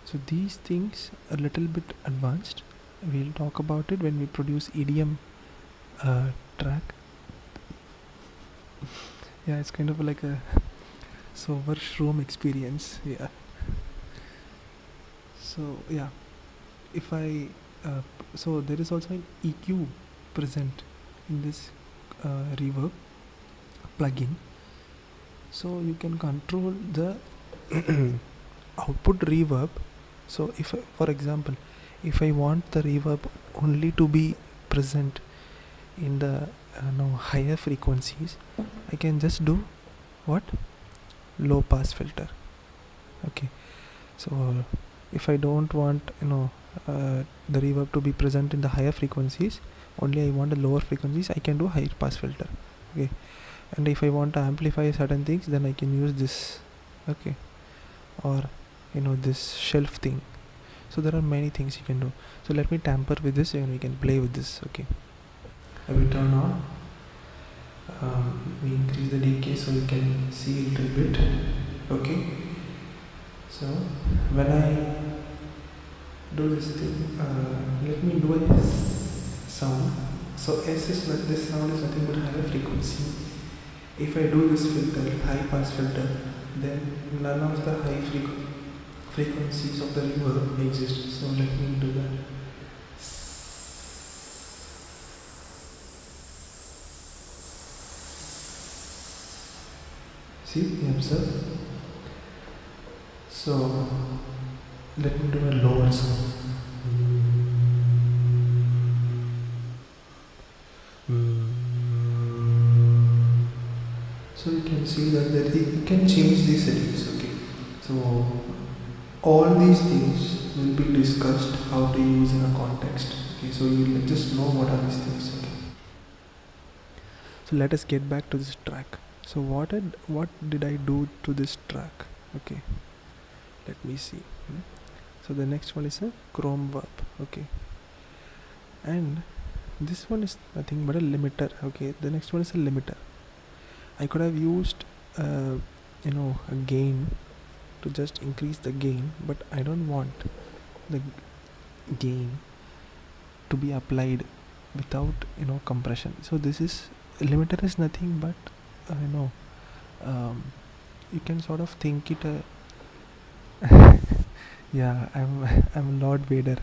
So these things are a little bit advanced. We'll talk about it when we produce EDM track. Yeah, it's kind of like a sober shroom experience. Yeah. So yeah, if I so there is also an EQ present in this reverb plugin, so you can control the output reverb. So if for example, if I want the reverb only to be present in the higher frequencies, I can just do what? Low pass filter. Okay, so if I don't want the reverb to be present in the higher frequencies, only I want the lower frequencies, I can do higher pass filter. Okay, and if I want to amplify certain things, then I can use this. Okay, or this shelf thing. So there are many things you can do. So let me tamper with this and we can play with this. Okay, I will turn on. We increase the decay so you can see a little bit. Okay, so when I do this thing, let me do a sound. So S is not, this sound is nothing but higher frequency. If I do this filter, high pass filter, then none of the high frequencies of the reverb exist. So let me do that. See, you observe. So let me do a lower sound. So you can see that you can change these settings. Okay, so all these things will be discussed how to use in a context. Okay, so you will just know what are these things. Okay, so let us get back to this track. So what did I do to this track? Okay, let me see. So the next one is a chrome verb. Okay, and this one is nothing but a limiter. Okay, the next one is a limiter. I could have used a gain to just increase the gain, but I don't want the gain to be applied without compression. So this is limiter is nothing but you can sort of think it Yeah, I'm I'm Lord Vader.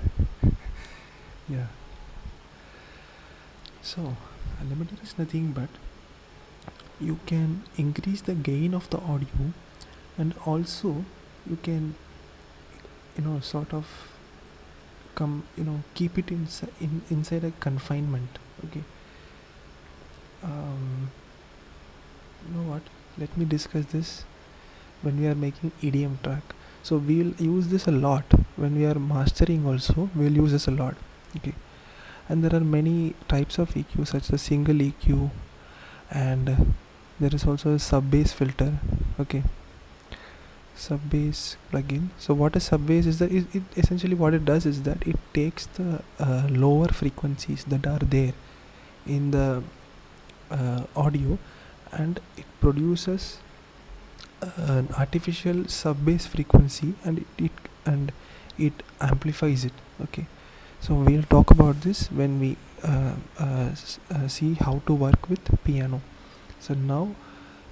Yeah. So a limiter is nothing but you can increase the gain of the audio, and also you can, sort of keep it inside a confinement. Okay. um you know what, let me discuss this when we are making EDM track. So we'll use this a lot when we are mastering also, we'll use this a lot. Okay. And there are many types of EQ such as single EQ, and there is also a sub bass filter. Okay. Sub bass plugin. So what a sub bass is that it essentially what it does is that it takes the lower frequencies that are there in the audio, and it produces an artificial sub bass frequency, and it amplifies it. Okay. So we'll talk about this when we see how to work with piano. So now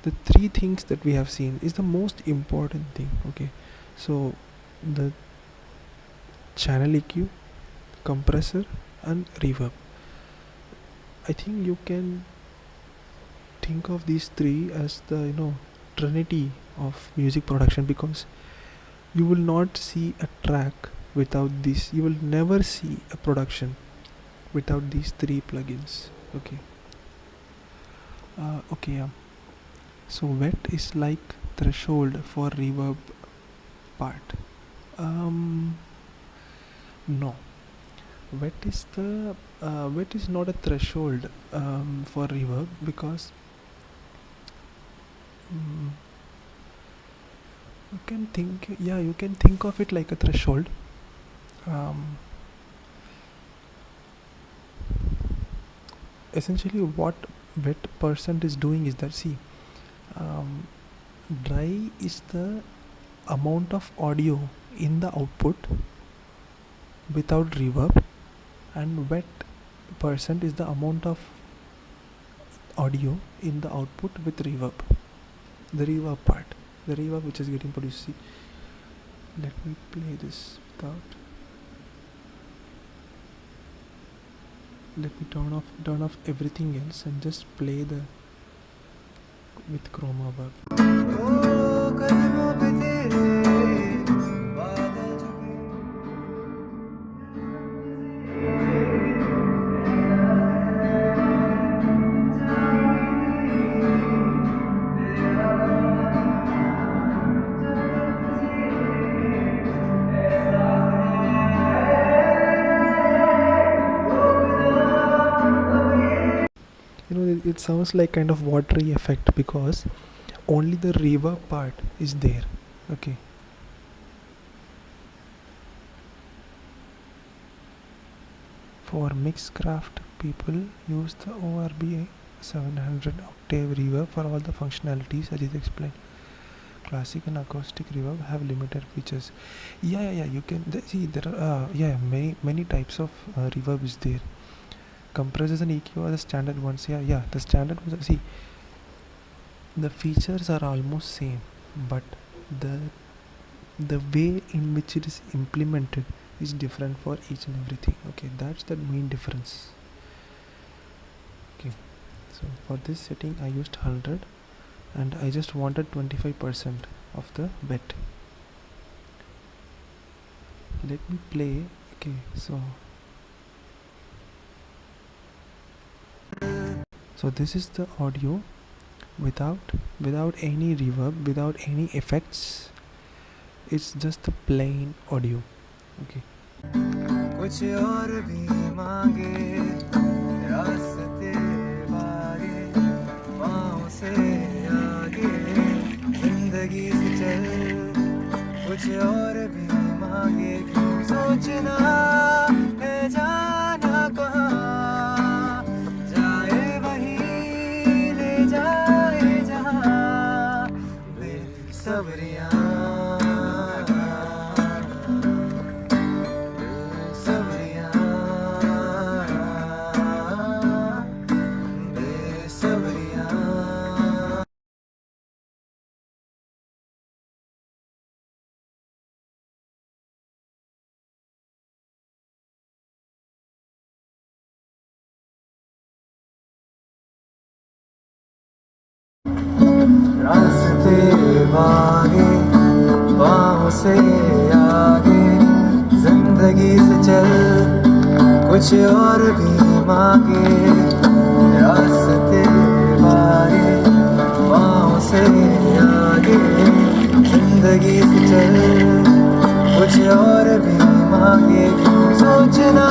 the three things that we have seen is the most important thing. Okay. So the channel EQ, compressor, and reverb. I think you can think of these three as the trinity of music production, because you will not see a track without this. You will never see a production without these three plugins. Okay. Okay. Yeah. So wet is like threshold for reverb part. Um, no. Wet is not a threshold for reverb, because mm, you can think of it like a threshold. Um, Essentially what wet percent is doing is that, see, um, dry is the amount of audio in the output without reverb, and wet percent is the amount of audio in the output with reverb. The reverb part, the reverb which is getting produced. See, let me play this without. Let me turn off everything else and just play the with chroma work. ओ कदमों पे तेरे बादल झुके It sounds like kind of watery effect because only the reverb part is there. Okay. For Mixcraft, people use the ORB 700 octave reverb for all the functionalities. Ajit explained. Classic and acoustic reverb have limited features. Yeah. You can see there are many types of reverb is there. Compressors and EQ are the standard ones. Yeah. The standard ones. See, the features are almost same, but the the way in which it is implemented is different for each and everything. Okay, that's the main difference. Okay, so for this setting I used 100, and I just wanted 25% of the wet. Let me play. Okay, so this is the audio without any reverb, without any effects. It's just the plain audio. Okay. कुछ और भी मांगे रास्ते बारे पाँव से आगे जिंदगी से चल कुछ और भी मांगे क्यों सोचना है जाना कहाँ जाए वहीं ले जाए जहाँ बेसब्रियाँ रास्ते भागे पाँव से आगे, जिंदगी से चल कुछ और भी मांगे। रास्ते भागे पाँव से आगे, जिंदगी से चल कुछ और भी मांगे। सोचना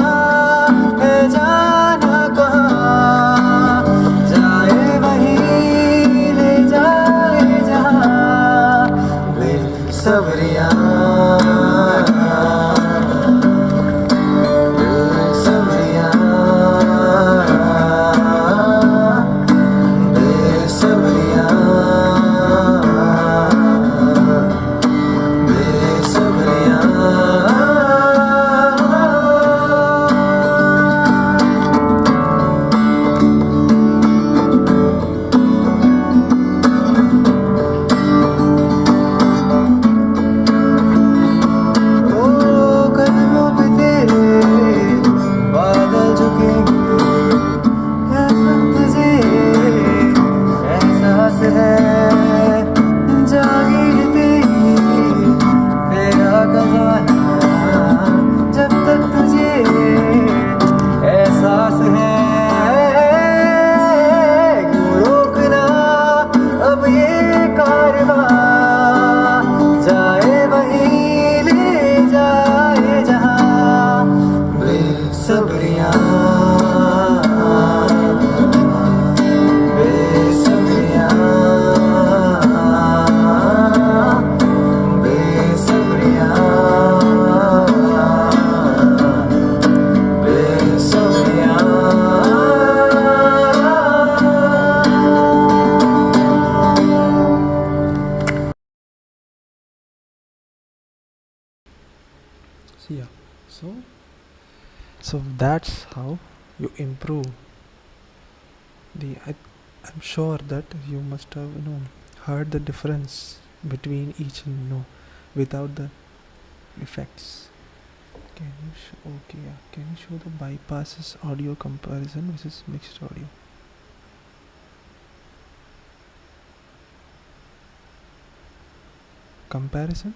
है जाना कहाँ, जाए वहीं ले जाए जहाँ। Besabriyaan Yeah, so that's how you improve I'm sure that you must have heard the difference between each without the effects. Can you show the bypasses audio comparison versus mixed audio? Comparison,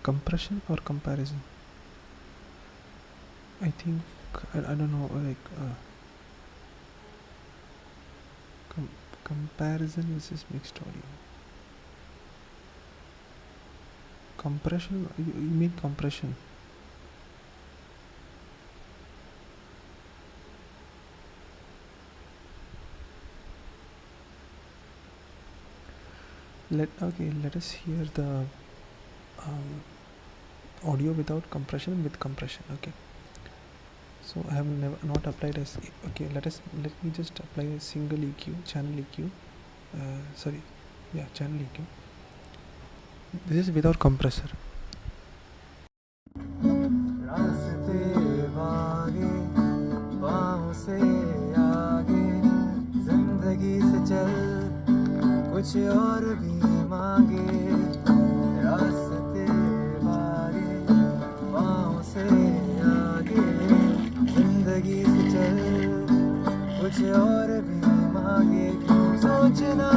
compression or comparison? I think I don't know, like comparison versus mixed audio. Compression, you mean compression? Let us hear the audio without compression and with compression. Okay, so I have not applied as okay. Let me just apply a single EQ, channel EQ. Channel EQ. This is without compressor. रास्ते भागे पाँव से आगे, जिंदगी से चल कुछ और भी मांगे। रास्ते भागे पाँव से आगे, जिंदगी से चल कुछ और भी मांगे। सोचना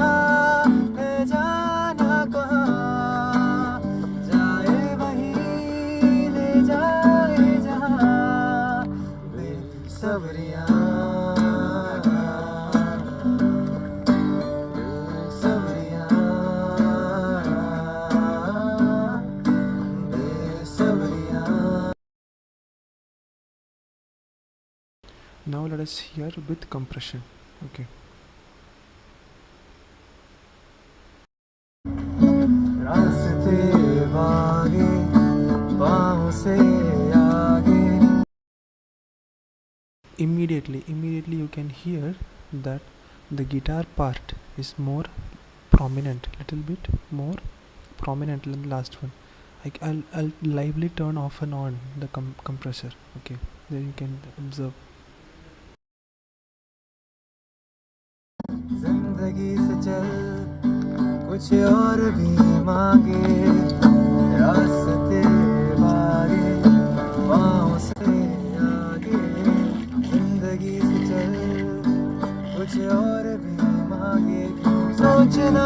है जाना कहाँ, जाए वहीं ले जाए जहाँ। Besabriyaan Now let us hear with compression. Okay. रास्ते भागे पाँव से आगे। Immediately you can hear that the guitar part is more prominent, little bit more prominent than the last one. I'll lively turn off and on the compressor. Okay, there you can observe. जिंदगी से चल कुछ और भी मांगे। रास्ते भागे पाँव से आगे, जिंदगी से चल कुछ और भी मांगे। मांगे सोचना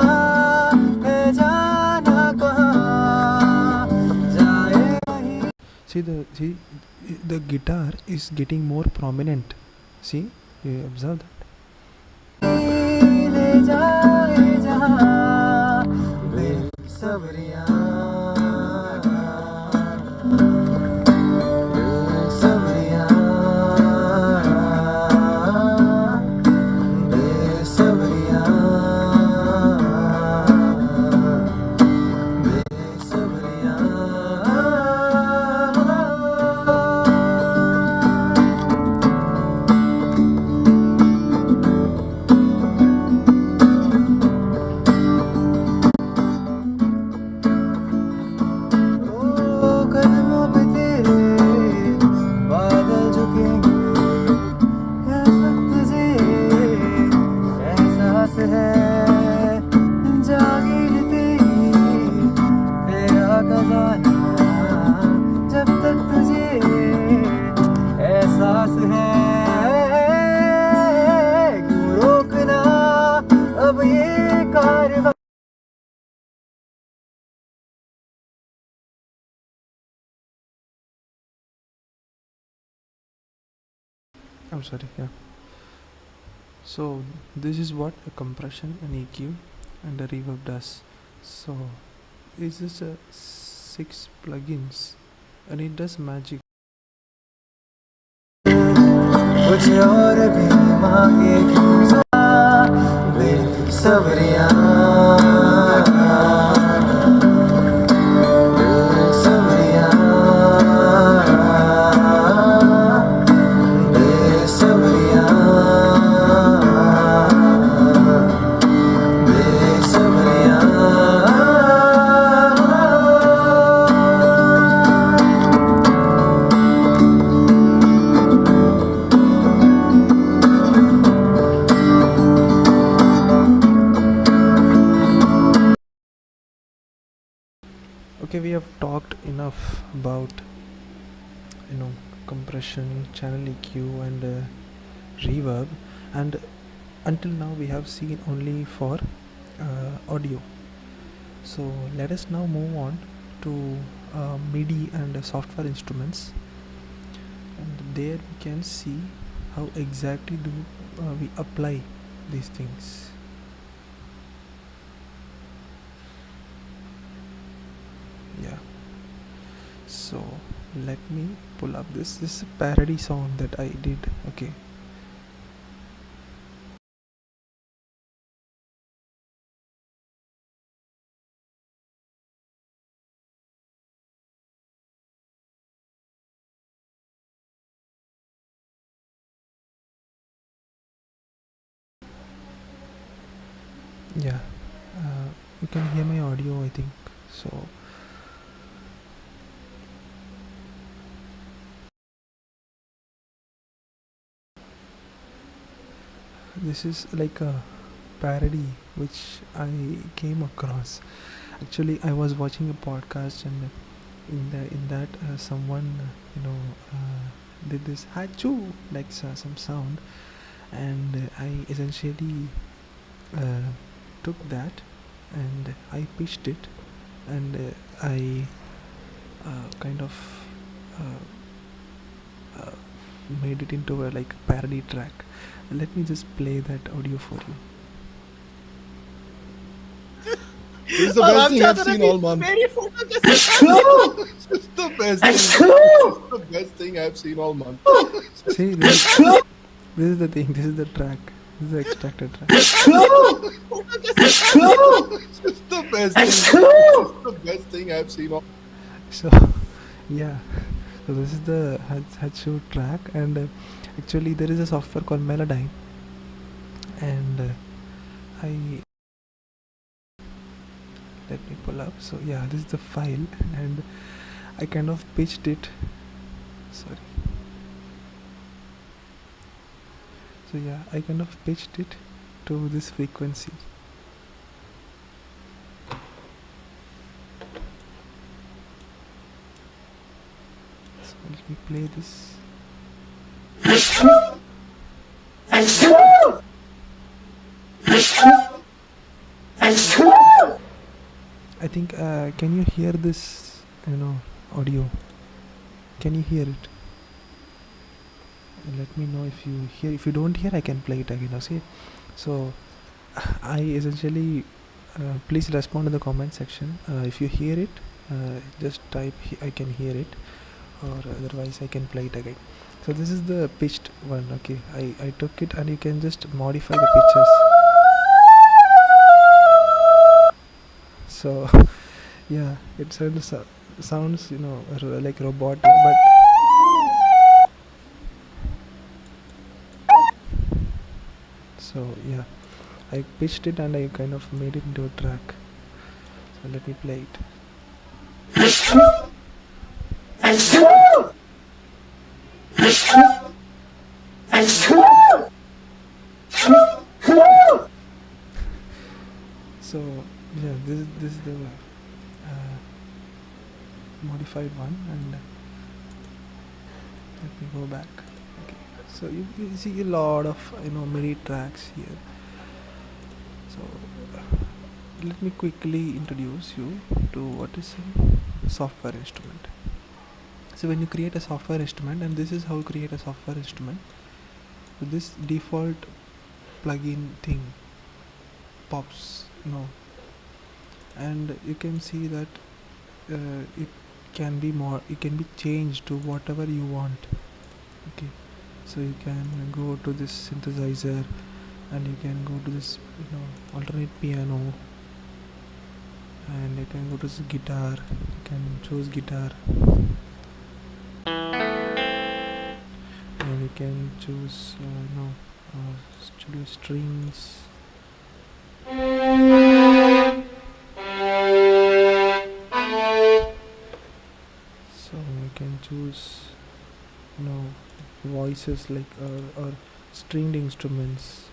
है जाना कहाँ जाए वही See the guitar is getting more prominent. See, you observe that. ले जाए जहाँ बेसब्रियाँ बेसब्रियाँ बेसब्रियाँ कदमों पे तेरे बादल झुकेंगे तुझे एहसास है जागी है तेरी तेरा खजाना जब तक तुझे एहसास है क्यों रोकना अब ये कारवां I'm sorry, yeah. So this is what a compression, an EQ, and a reverb does. So this is a 6 plugins, and it does magic. कुछ और भी मांगे Besabriyaan Besabriyaan Besabriyaan Okay, we have talked enough about compression, channel EQ, and reverb, and until now we have seen only for audio. So let us now move on to MIDI and software instruments, and there we can see how exactly do we apply these things. Yeah, so let me pull up this is a parody song that I did. Okay, yeah, you can hear my audio, I think. So this is like a parody which I came across. Actually, I was watching a podcast, and in that someone did this hachu, like some sound, and I essentially uh, took that and I pitched it, and I kind of uh, made it into a like parody track. Let me just play that audio for you. This is the best thing I've seen all month. This is the best thing. This is the best thing I've seen all month. See, this is the thing. This is the track. This is the extracted track. This is the best thing. This is the best thing I've seen all. So yeah, so this is the Hachu track, and actually there is a software called Melodyne, and I let me pull up. So yeah, this is the file, and I kind of pitched it. Sorry. So yeah, I kind of pitched it to this frequency. So let me play this. think can you hear this audio? Can you hear it? Let me know if you hear. If you don't hear, I can play it again. Okay. So I essentially please respond in the comment section. If you hear it, just type I can hear it, or otherwise I can play it again. So this is the pitched one. Okay, I took it, and you can just modify the pitches. So yeah, it sounds like robotic, but so yeah, I pitched it and I kind of made it into a track. So let me play it. So yeah, this is the modified one, and let me go back. Okay, so you see a lot of MIDI tracks here. So let me quickly introduce you to what is a software instrument. So when you create a software instrument, and this is how you create a software instrument, so this default plugin thing pops, and you can see that it can be changed to whatever you want. Okay, so you can go to this synthesizer, and you can go to this alternate piano, and you can go to this guitar. You can choose guitar, and you can choose studio strings. So you can choose voices like or stringed instruments.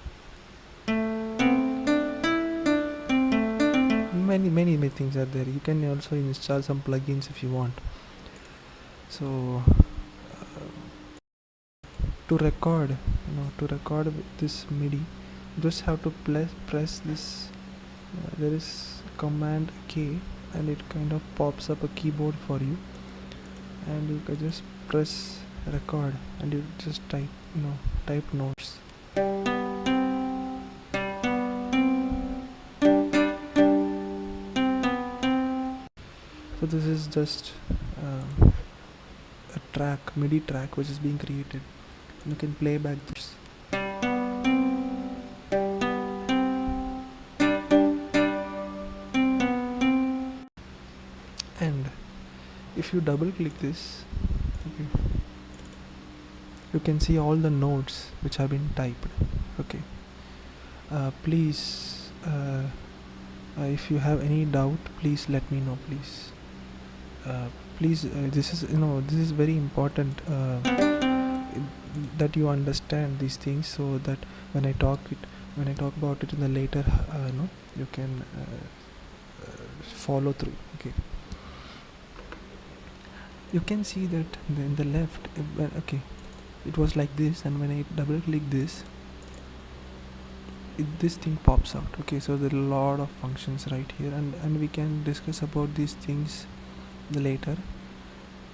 Many things are there. You can also install some plugins if you want. So to record with this MIDI, you just have to press this. There is command K, and it kind of pops up a keyboard for you, and you can just press record, and you just type notes. So this is just a track, MIDI track, which is being created. You can play back this. And if you double click this, okay, you can see all the notes which have been typed. Okay, please if you have any doubt, please let me know, please. Please, this is very important that you understand these things, so that when I talk about it in the later, you can follow through. Okay, you can see that in the left, okay, it was like this, and when I double click this, this thing pops out. Okay, so there are a lot of functions right here, and we can discuss about these things later,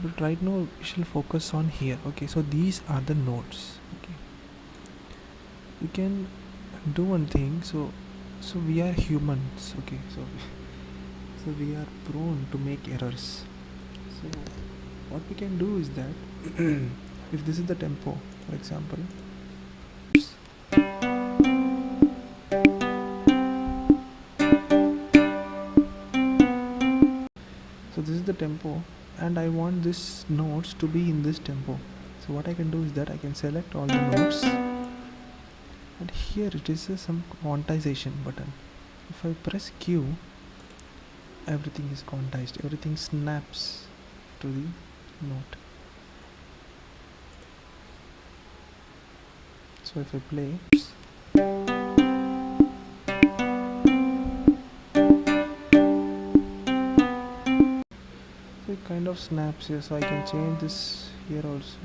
but right now we shall focus on here. Okay, so these are the notes. Okay, you can do one thing. So we are humans. Okay, so we are prone to make errors. So what we can do is that if this is the tempo, for example, so this is the tempo, and I want this notes to be in this tempo. So what I can do is that I can select all the notes, and here it is some quantization button. If I press Q, everything is quantized, everything snaps to the note. So if I play, so it kind of snaps here. So I can change this here also.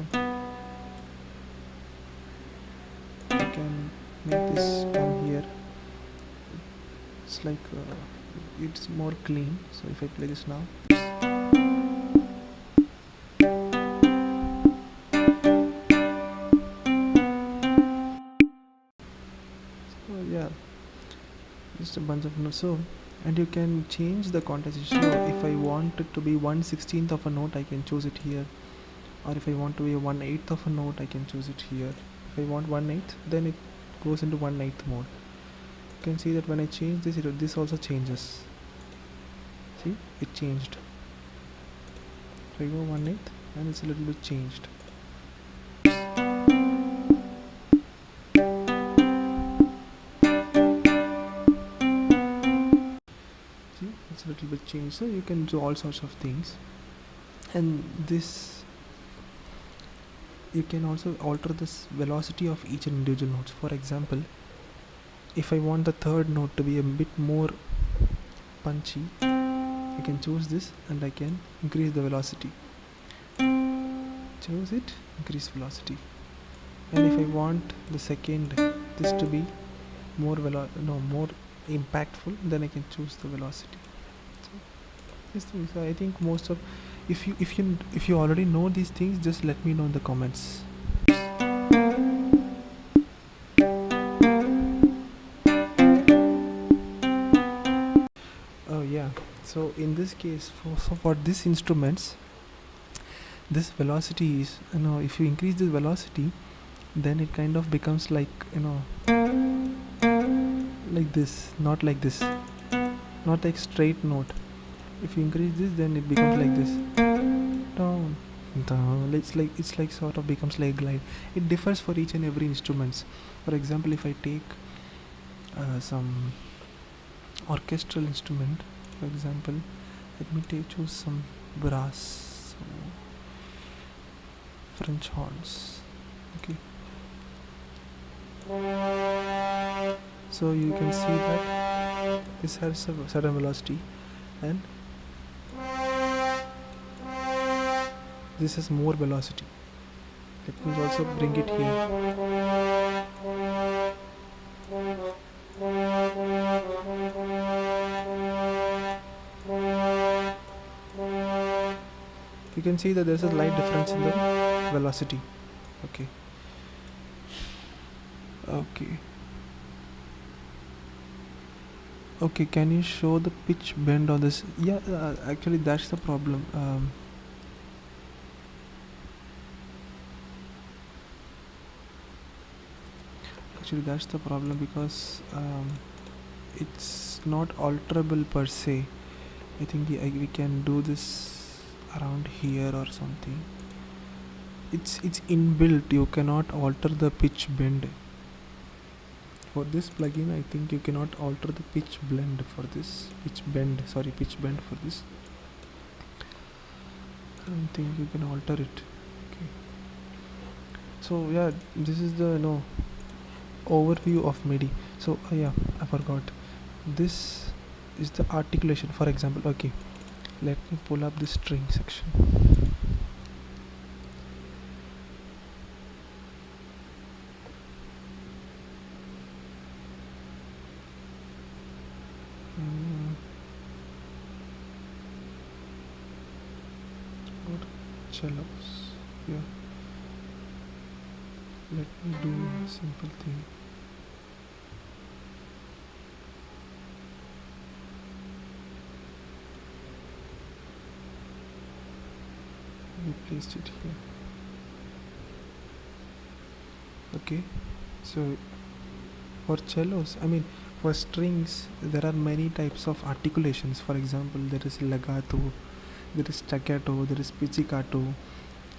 I can make this come here. It's like it's more clean. So if I play this now, so yeah, just a bunch of notes. So, and you can change the context. So if I want it to be 1/16 of a note, I can choose it here. Or if I want to be 1/8 of a note, I can choose it here. If I want 1/8, then it goes into 1/8 mode. You can see that when I change this, this also changes. See, it changed. So I go 1/8 and it's a little bit changed. See, it's a little bit changed. So you can do all sorts of things. And this, you can also alter this velocity of each individual notes. For example, if I want the third note to be a bit more punchy, I can choose this and I can increase the velocity. Choose it, increase velocity. And if I want the second, this to be more more impactful, then I can choose the velocity. So I think most of, if you already know these things, just let me know in the comments. Oh yeah, so in this case, for these instruments, this velocity is, if you increase this velocity, then it kind of becomes like, like this, not like this, not like straight note. If you increase this, then it becomes like this, down, down. It's like sort of becomes like glide. It differs for each and every instruments. For example, if I take some orchestral instrument, for example, let me choose some brass, French horns. Okay, so you can see that this has a certain velocity, and this has more velocity. Let me also bring it here. You can see that there's a slight difference in the velocity. Okay. Okay, can you show the pitch bend on this? Yeah, actually that's the problem. Actually that's the problem, because it's not alterable per se. I think we can do this around here or something. It's inbuilt. You cannot alter the pitch bend. For this plugin, I think you cannot alter the pitch bend for this. Pitch bend for this. I don't think you can alter it. Okay. So yeah, this is the overview of MIDI. So yeah, I forgot. This is the articulation. For example, okay, let me pull up the string section. Cellos. Yeah. Let me do a simple thing. We placed it here. Okay. So for cellos, for strings, there are many types of articulations. For example, there is legato, there is staccato, there is pizzicato,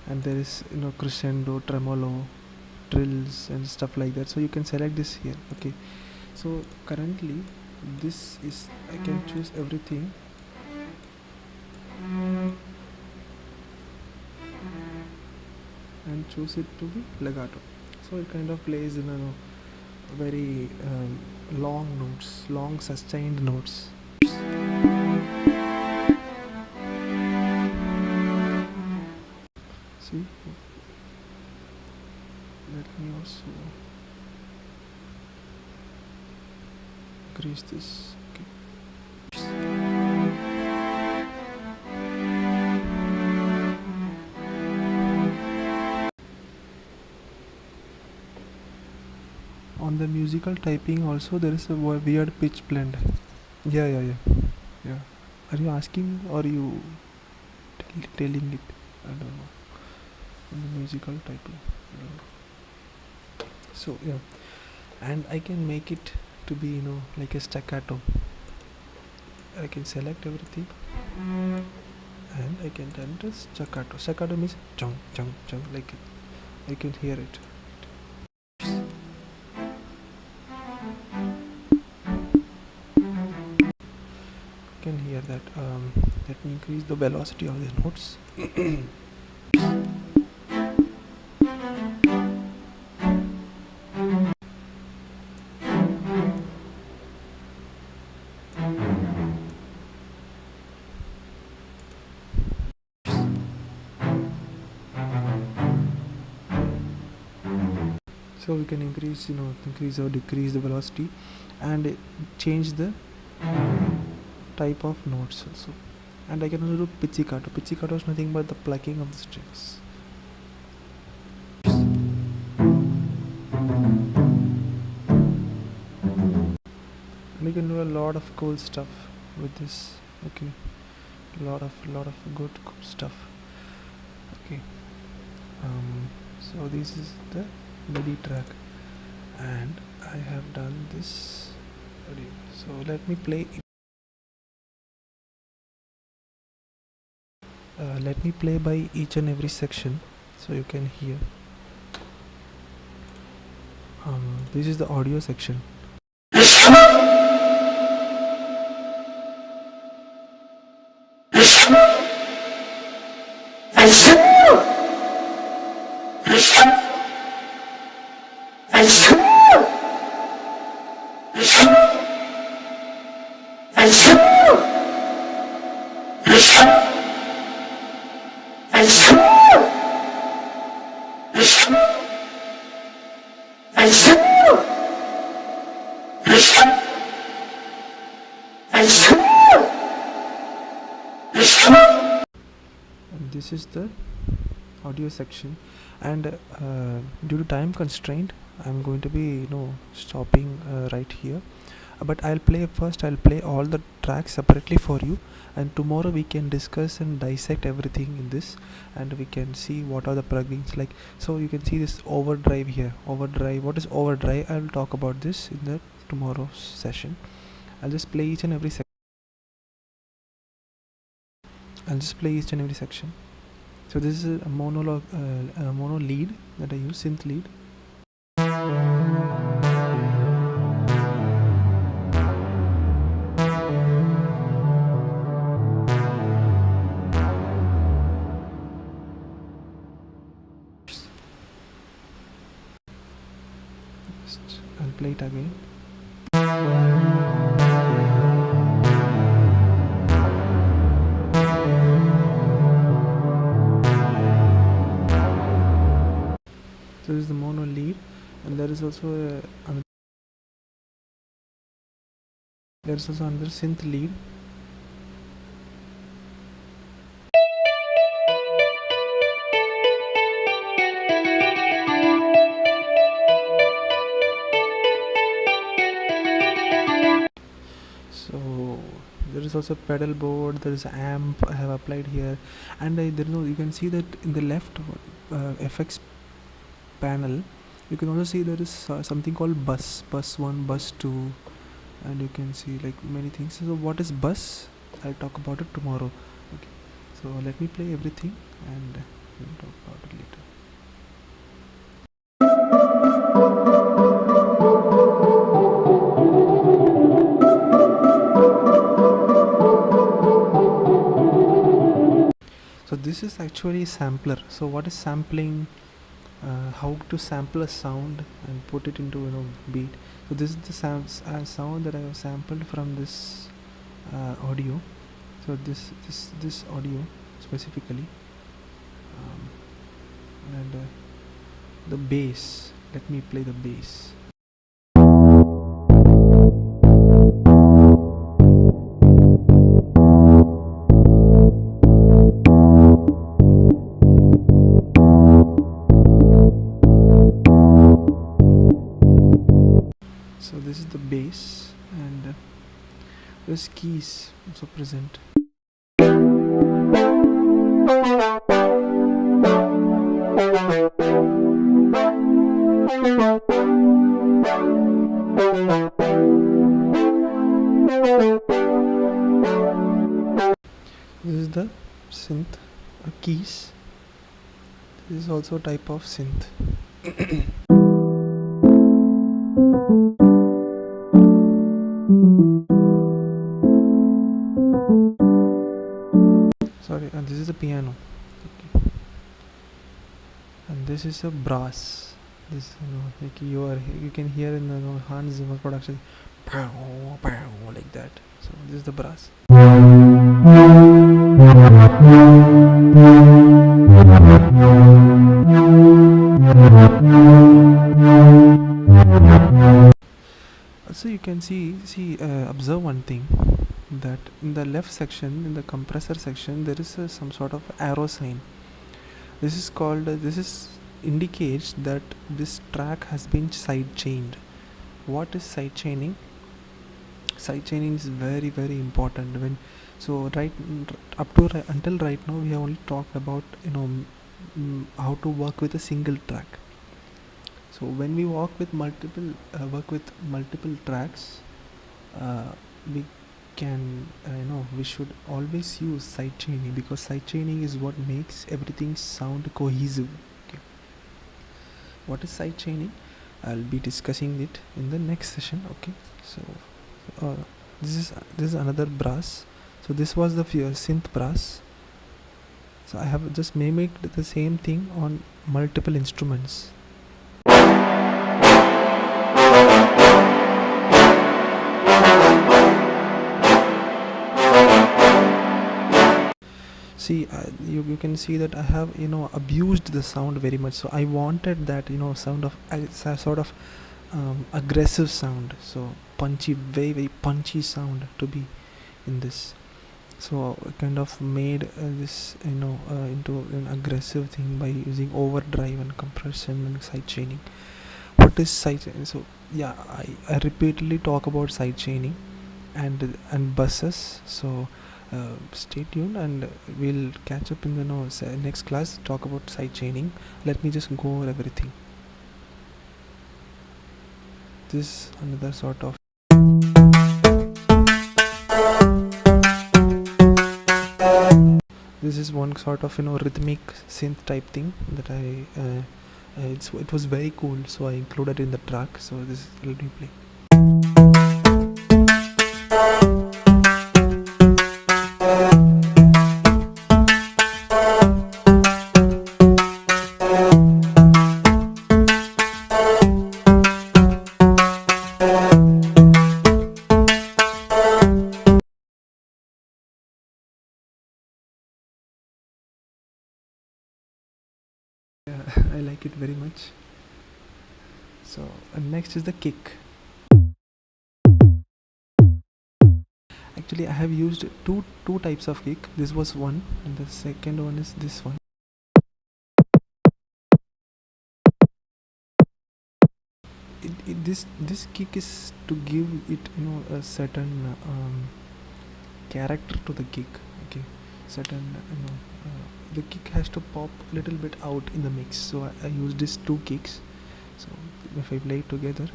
and there is crescendo, tremolo, trills, and stuff like that. So you can select this here. Okay, so currently this is, I can choose everything, and choose it to be legato. So it kind of plays in a very long notes, long sustained notes. See, let me also increase this. Okay. on the musical typing also there is a weird pitch blend. Yeah. Are you asking or you telling it? I don't know. On the musical typing. I don't know. So yeah, and I can make it to be like a staccato. I can select everything and I can turn it as staccato. Staccato means chung chung chung, like I can hear it. Can hear that. Let me increase the velocity of the notes. So we can increase or decrease the velocity and change the type of notes also. And I can also do pizzicato. Pizzicato is nothing but the plucking of the strings. And you can do a lot of cool stuff with this. Okay, lot of good cool stuff. Okay, so this is the MIDI track and I have done this audio. So let me play by each and every section so you can hear. This is the audio section. And this is the audio section, and due to time constraint I'm going to be stopping right here, but I'll play all the tracks separately for you, and tomorrow we can discuss and dissect everything in this, and we can see what are the plugins like. So you can see this overdrive here. What is overdrive? I'll talk about this in the tomorrow's session. I'll just play each and every section. So this is a mono lead that I use, synth lead. I'll play it again. So this is the mono lead, and there is also another synth lead. So there is also pedal board, there is amp I have applied here, and you can see that in the left FX panel you can also see there is something called bus 1, bus 2, and you can see like many things. So what is bus? I'll talk about it tomorrow. Okay, so let me play everything and we'll talk about it later. So this is actually sampler. So what is sampling? How to sample a sound and put it into beat. So this is the sound that I have sampled from this audio. So this audio specifically, and the bass. Let me play the bass. So this is the bass, and there's keys also present. This is the synth keys. This is also a type of synth. Sorry, this is the piano. Okay. And this is a brass. This, like you can hear in the Hans Zimmer production, pow, pow, like that. So this is the brass. Also you can observe one thing, that in the left section, in the compressor section, there is some sort of arrow sign. This is called this indicates that this track has been side chained. What is side chaining? Side chaining is very very important. Until right now we have only talked about how to work with a single track. So when we work with multiple tracks, we can we should always use side chaining, because side chaining is what makes everything sound cohesive. Okay. What is side chaining? I'll be discussing it in the next session. Okay. So this is another brass. So this was the synth brass. So I have just mimicked the same thing on multiple instruments. See, you can see that I have abused the sound very much. So I wanted that sound of sort of aggressive sound, so punchy, very very punchy sound to be in this. So I kind of made this into an aggressive thing by using overdrive and compression and side chaining. What is side chaining? So yeah, I repeatedly talk about side chaining and buses. So stay tuned, and we'll catch up in the next class, talk about side chaining. Let me just go over everything. This another sort of this is one sort of rhythmic synth type thing that it was very cool, so I included it in the track. So this let me play. I like it very much. So next is the kick. Actually I have used two types of kick. This was one, and the second one is this one. This kick is to give it a certain character to the kick. Okay, certain the kick has to pop a little bit out in the mix. So I use these two kicks. So if I play it together,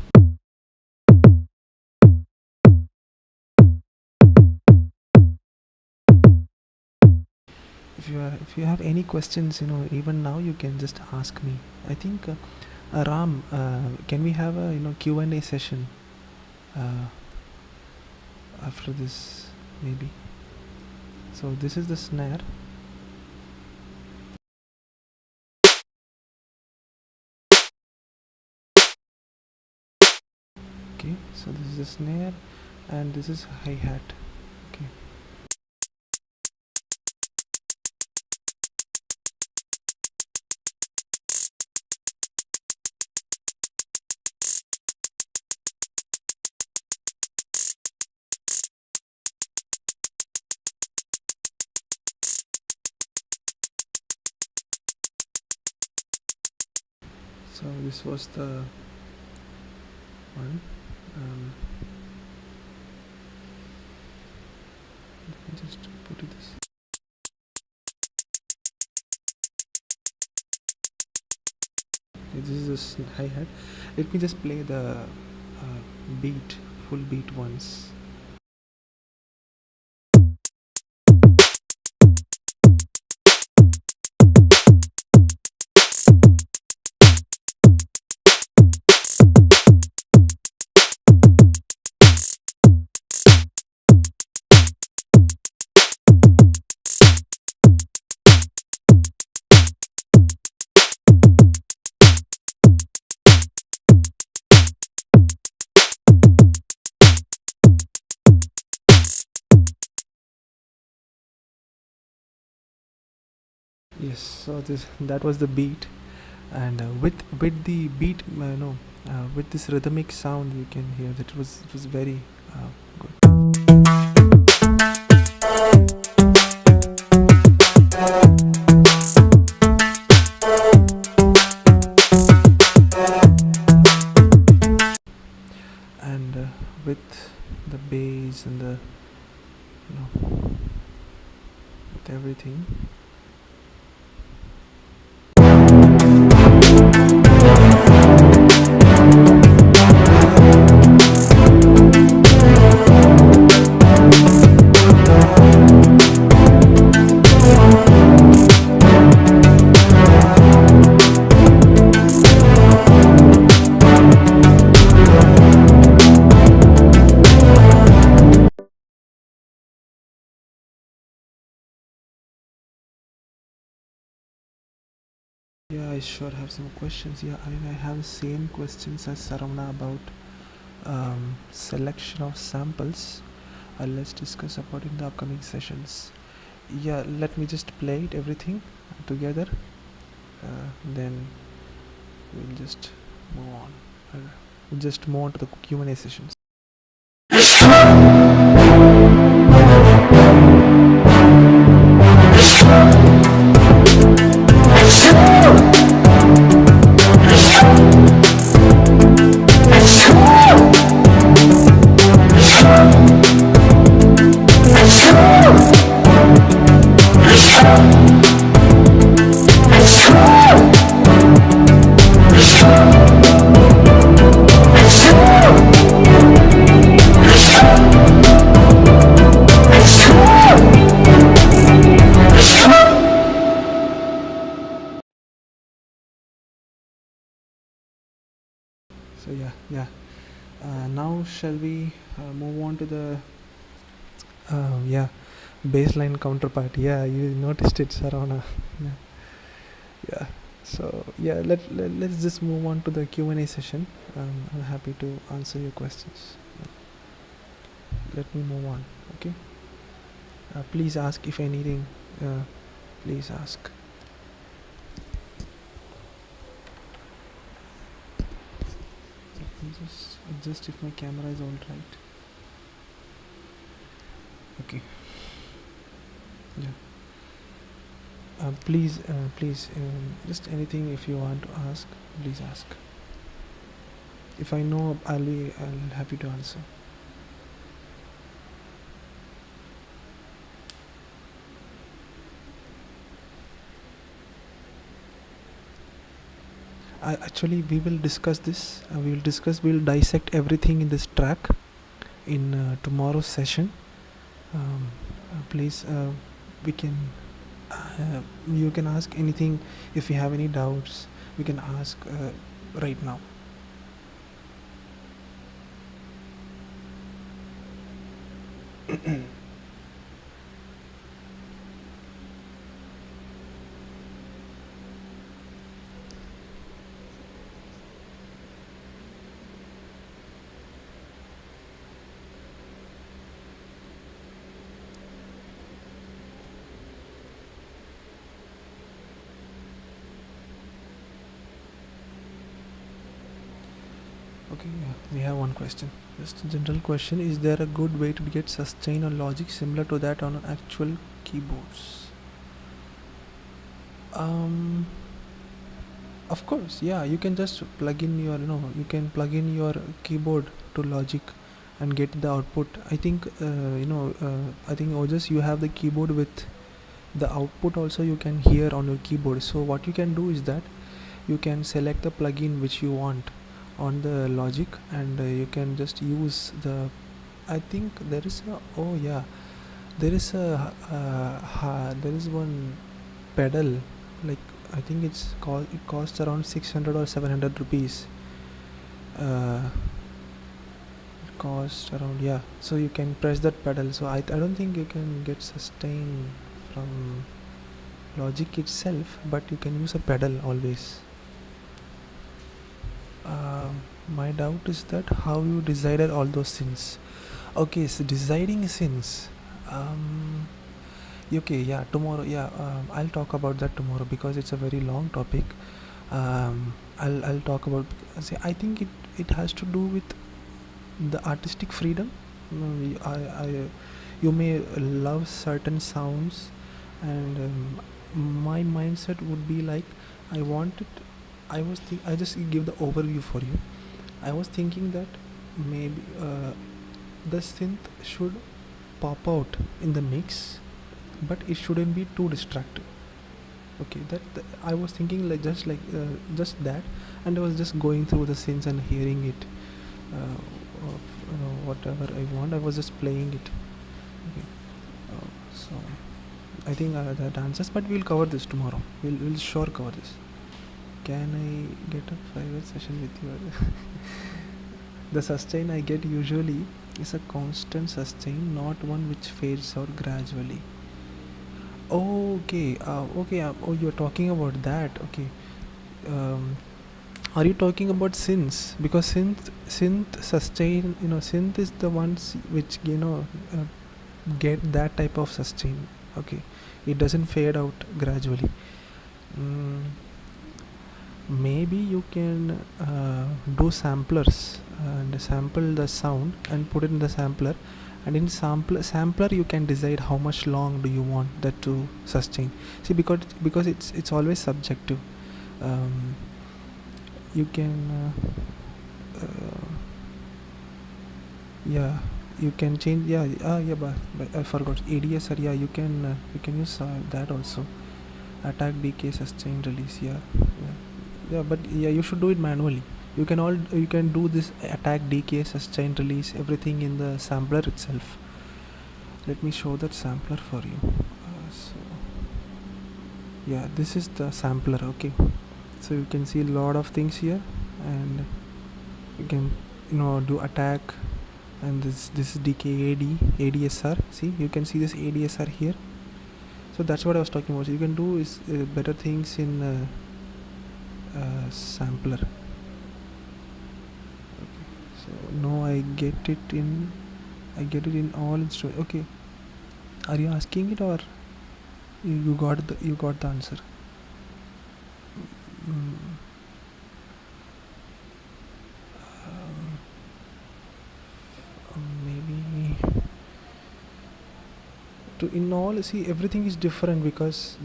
if you have any questions, even now you can just ask me. I think Ram, can we have a Q&A session after this maybe? So this is the snare. Okay, so this is the snare, and this is hi-hat. Okay. So this was the one. um, let me just put it this. Okay, this is the hi-hat. Let me just play the beat, full beat once. Yes, so this that was the beat, and with the beat, with this rhythmic sound, you can hear that it was very good. And with the bass and the with everything. Yeah, I sure have some questions. Yeah, I have same questions as Saravana about selection of samples. Let's discuss about in the upcoming sessions. Yeah, let me just play it everything together. Then we'll just move on. We'll just move on to the Q&A sessions. So yeah. Now shall we move on to the baseline counterpart? Yeah, you noticed it, Saravana. Yeah. So yeah, let's just move on to the Q&A session. I'm happy to answer your questions. Let me move on. Okay. Please ask if anything. Please ask. Let me just adjust if my camera is all right. Okay. Yeah. Please, just anything if you want to ask, please ask. If I know, I'll happy to answer. Actually, we will discuss this. We'll dissect everything in this track in tomorrow's session. Please, we can. You can ask anything if you have any doubts. We can ask right now. Okay, yeah, we have one question. Just a general question: is there a good way to get sustain or logic similar to that on actual keyboards? Of course, yeah. You can just plug in your, you can plug in your keyboard to logic and get the output. I think I think Ojas, you have the keyboard with the output also you can hear on your keyboard. So what you can do is that you can select the plugin which you want on the logic, and you can just use the, I think there is a, oh yeah, there is a there is one pedal, like I think it costs around 600 or 700 rupees. It costs around, yeah, so you can press that pedal. So I don't think you can get sustain from logic itself, but you can use a pedal always. My doubt is that how you decided all those sins. Okay, so deciding sins, okay, yeah, tomorrow, yeah, I'll talk about that tomorrow because it's a very long topic. I'll talk about, see, I think it has to do with the artistic freedom. You may love certain sounds, and my mindset would be like, I wanted, I just give the overview for you. I was thinking that maybe the synth should pop out in the mix, but it shouldn't be too distracting. Okay, I was thinking like just that, and I was just going through the synths and hearing it, whatever I want, I was just playing it. Okay, so I think that answers, but we'll cover this tomorrow. We'll sure cover this. Can I get a private session with you? The sustain I get usually is a constant sustain, not one which fades out gradually. Okay, oh, you're talking about that. Okay, are you talking about synths? Because synth sustain, synth is the ones which get that type of sustain. Okay, it doesn't fade out gradually. Maybe you can do samplers and sample the sound and put it in the sampler, and in sampler you can decide how much long do you want that to sustain. See, because it's always subjective. You can yeah, you can change, but I forgot ADSR. Yeah, you can use that also. Attack, decay, sustain, release. Yeah, but yeah, you should do it manually. You can do this attack, decay, sustain, release, everything in the sampler itself. Let me show that sampler for you. So yeah, this is the sampler. Okay, so you can see a lot of things here, and you can do attack, and this is decay, ADSR. See, you can see this ADSR here. So that's what I was talking about. So you can do is better things in sampler. Okay, so no, I get it in all instruments. Okay, are you asking it, or you got the answer? Maybe to in all, see, everything is different because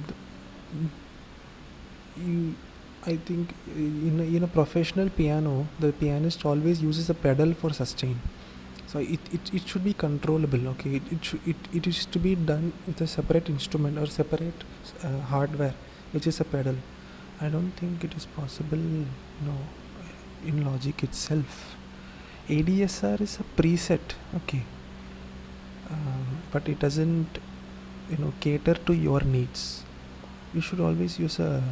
I think in a professional piano, the pianist always uses a pedal for sustain. So it should be controllable. Okay, it is to be done with a separate instrument or separate hardware, which is a pedal. I don't think it is possible, in Logic itself. ADSR is a preset. Okay, but it doesn't cater to your needs. You should always use a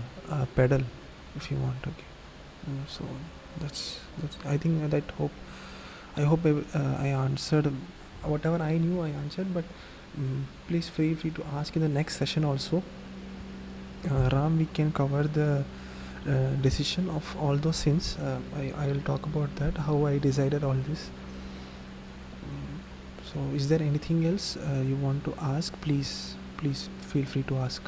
pedal if you want. Okay, so that's I think I hope I answered whatever I knew. I answered, but please feel free to ask in the next session also. Ram, we can cover the decision of all those sins. I will talk about that, how I decided all this. So is there anything else you want to ask? Please feel free to ask.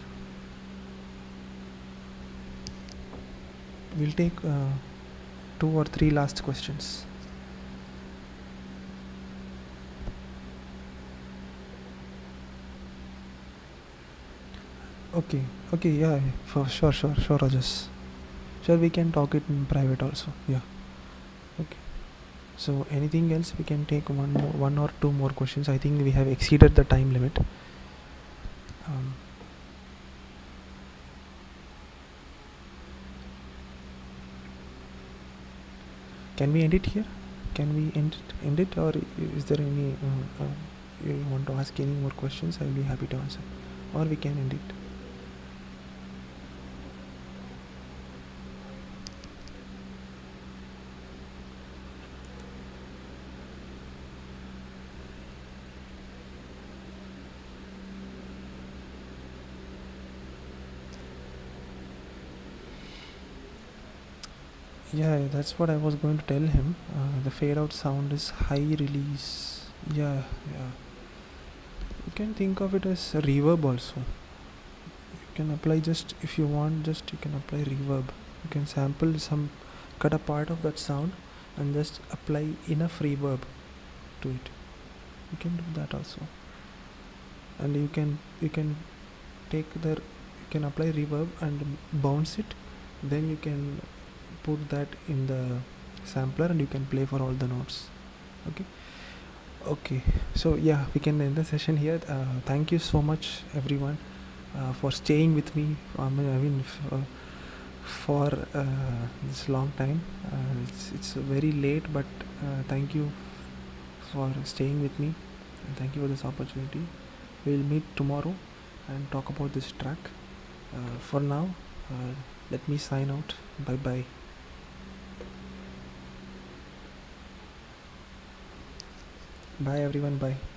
We'll take 2 or 3 last questions. Okay, yeah, for sure, Rajas. Sure, we can talk it in private also. Yeah. Okay. So anything else, we can take one or two more questions. I think we have exceeded the time limit. Can we end it here? Can we end it, or is there any you want to ask any more questions? I will be happy to answer, or we can end it. Yeah, that's what I was going to tell him. The fade out sound is high release. Yeah. You can think of it as a reverb also. You can apply, just if you want, just you can apply reverb. You can sample cut a part of that sound and just apply enough reverb to it. You can do that also. And you can apply reverb and bounce it. Then you can put that in the sampler and you can play for all the notes. Okay, so yeah, we can end the session here. Thank you so much, everyone, for staying with me. For this long time. It's very late, but thank you for staying with me, and thank you for this opportunity. We'll meet tomorrow and talk about this track. For now, let me sign out. Bye bye. Bye everyone. Bye.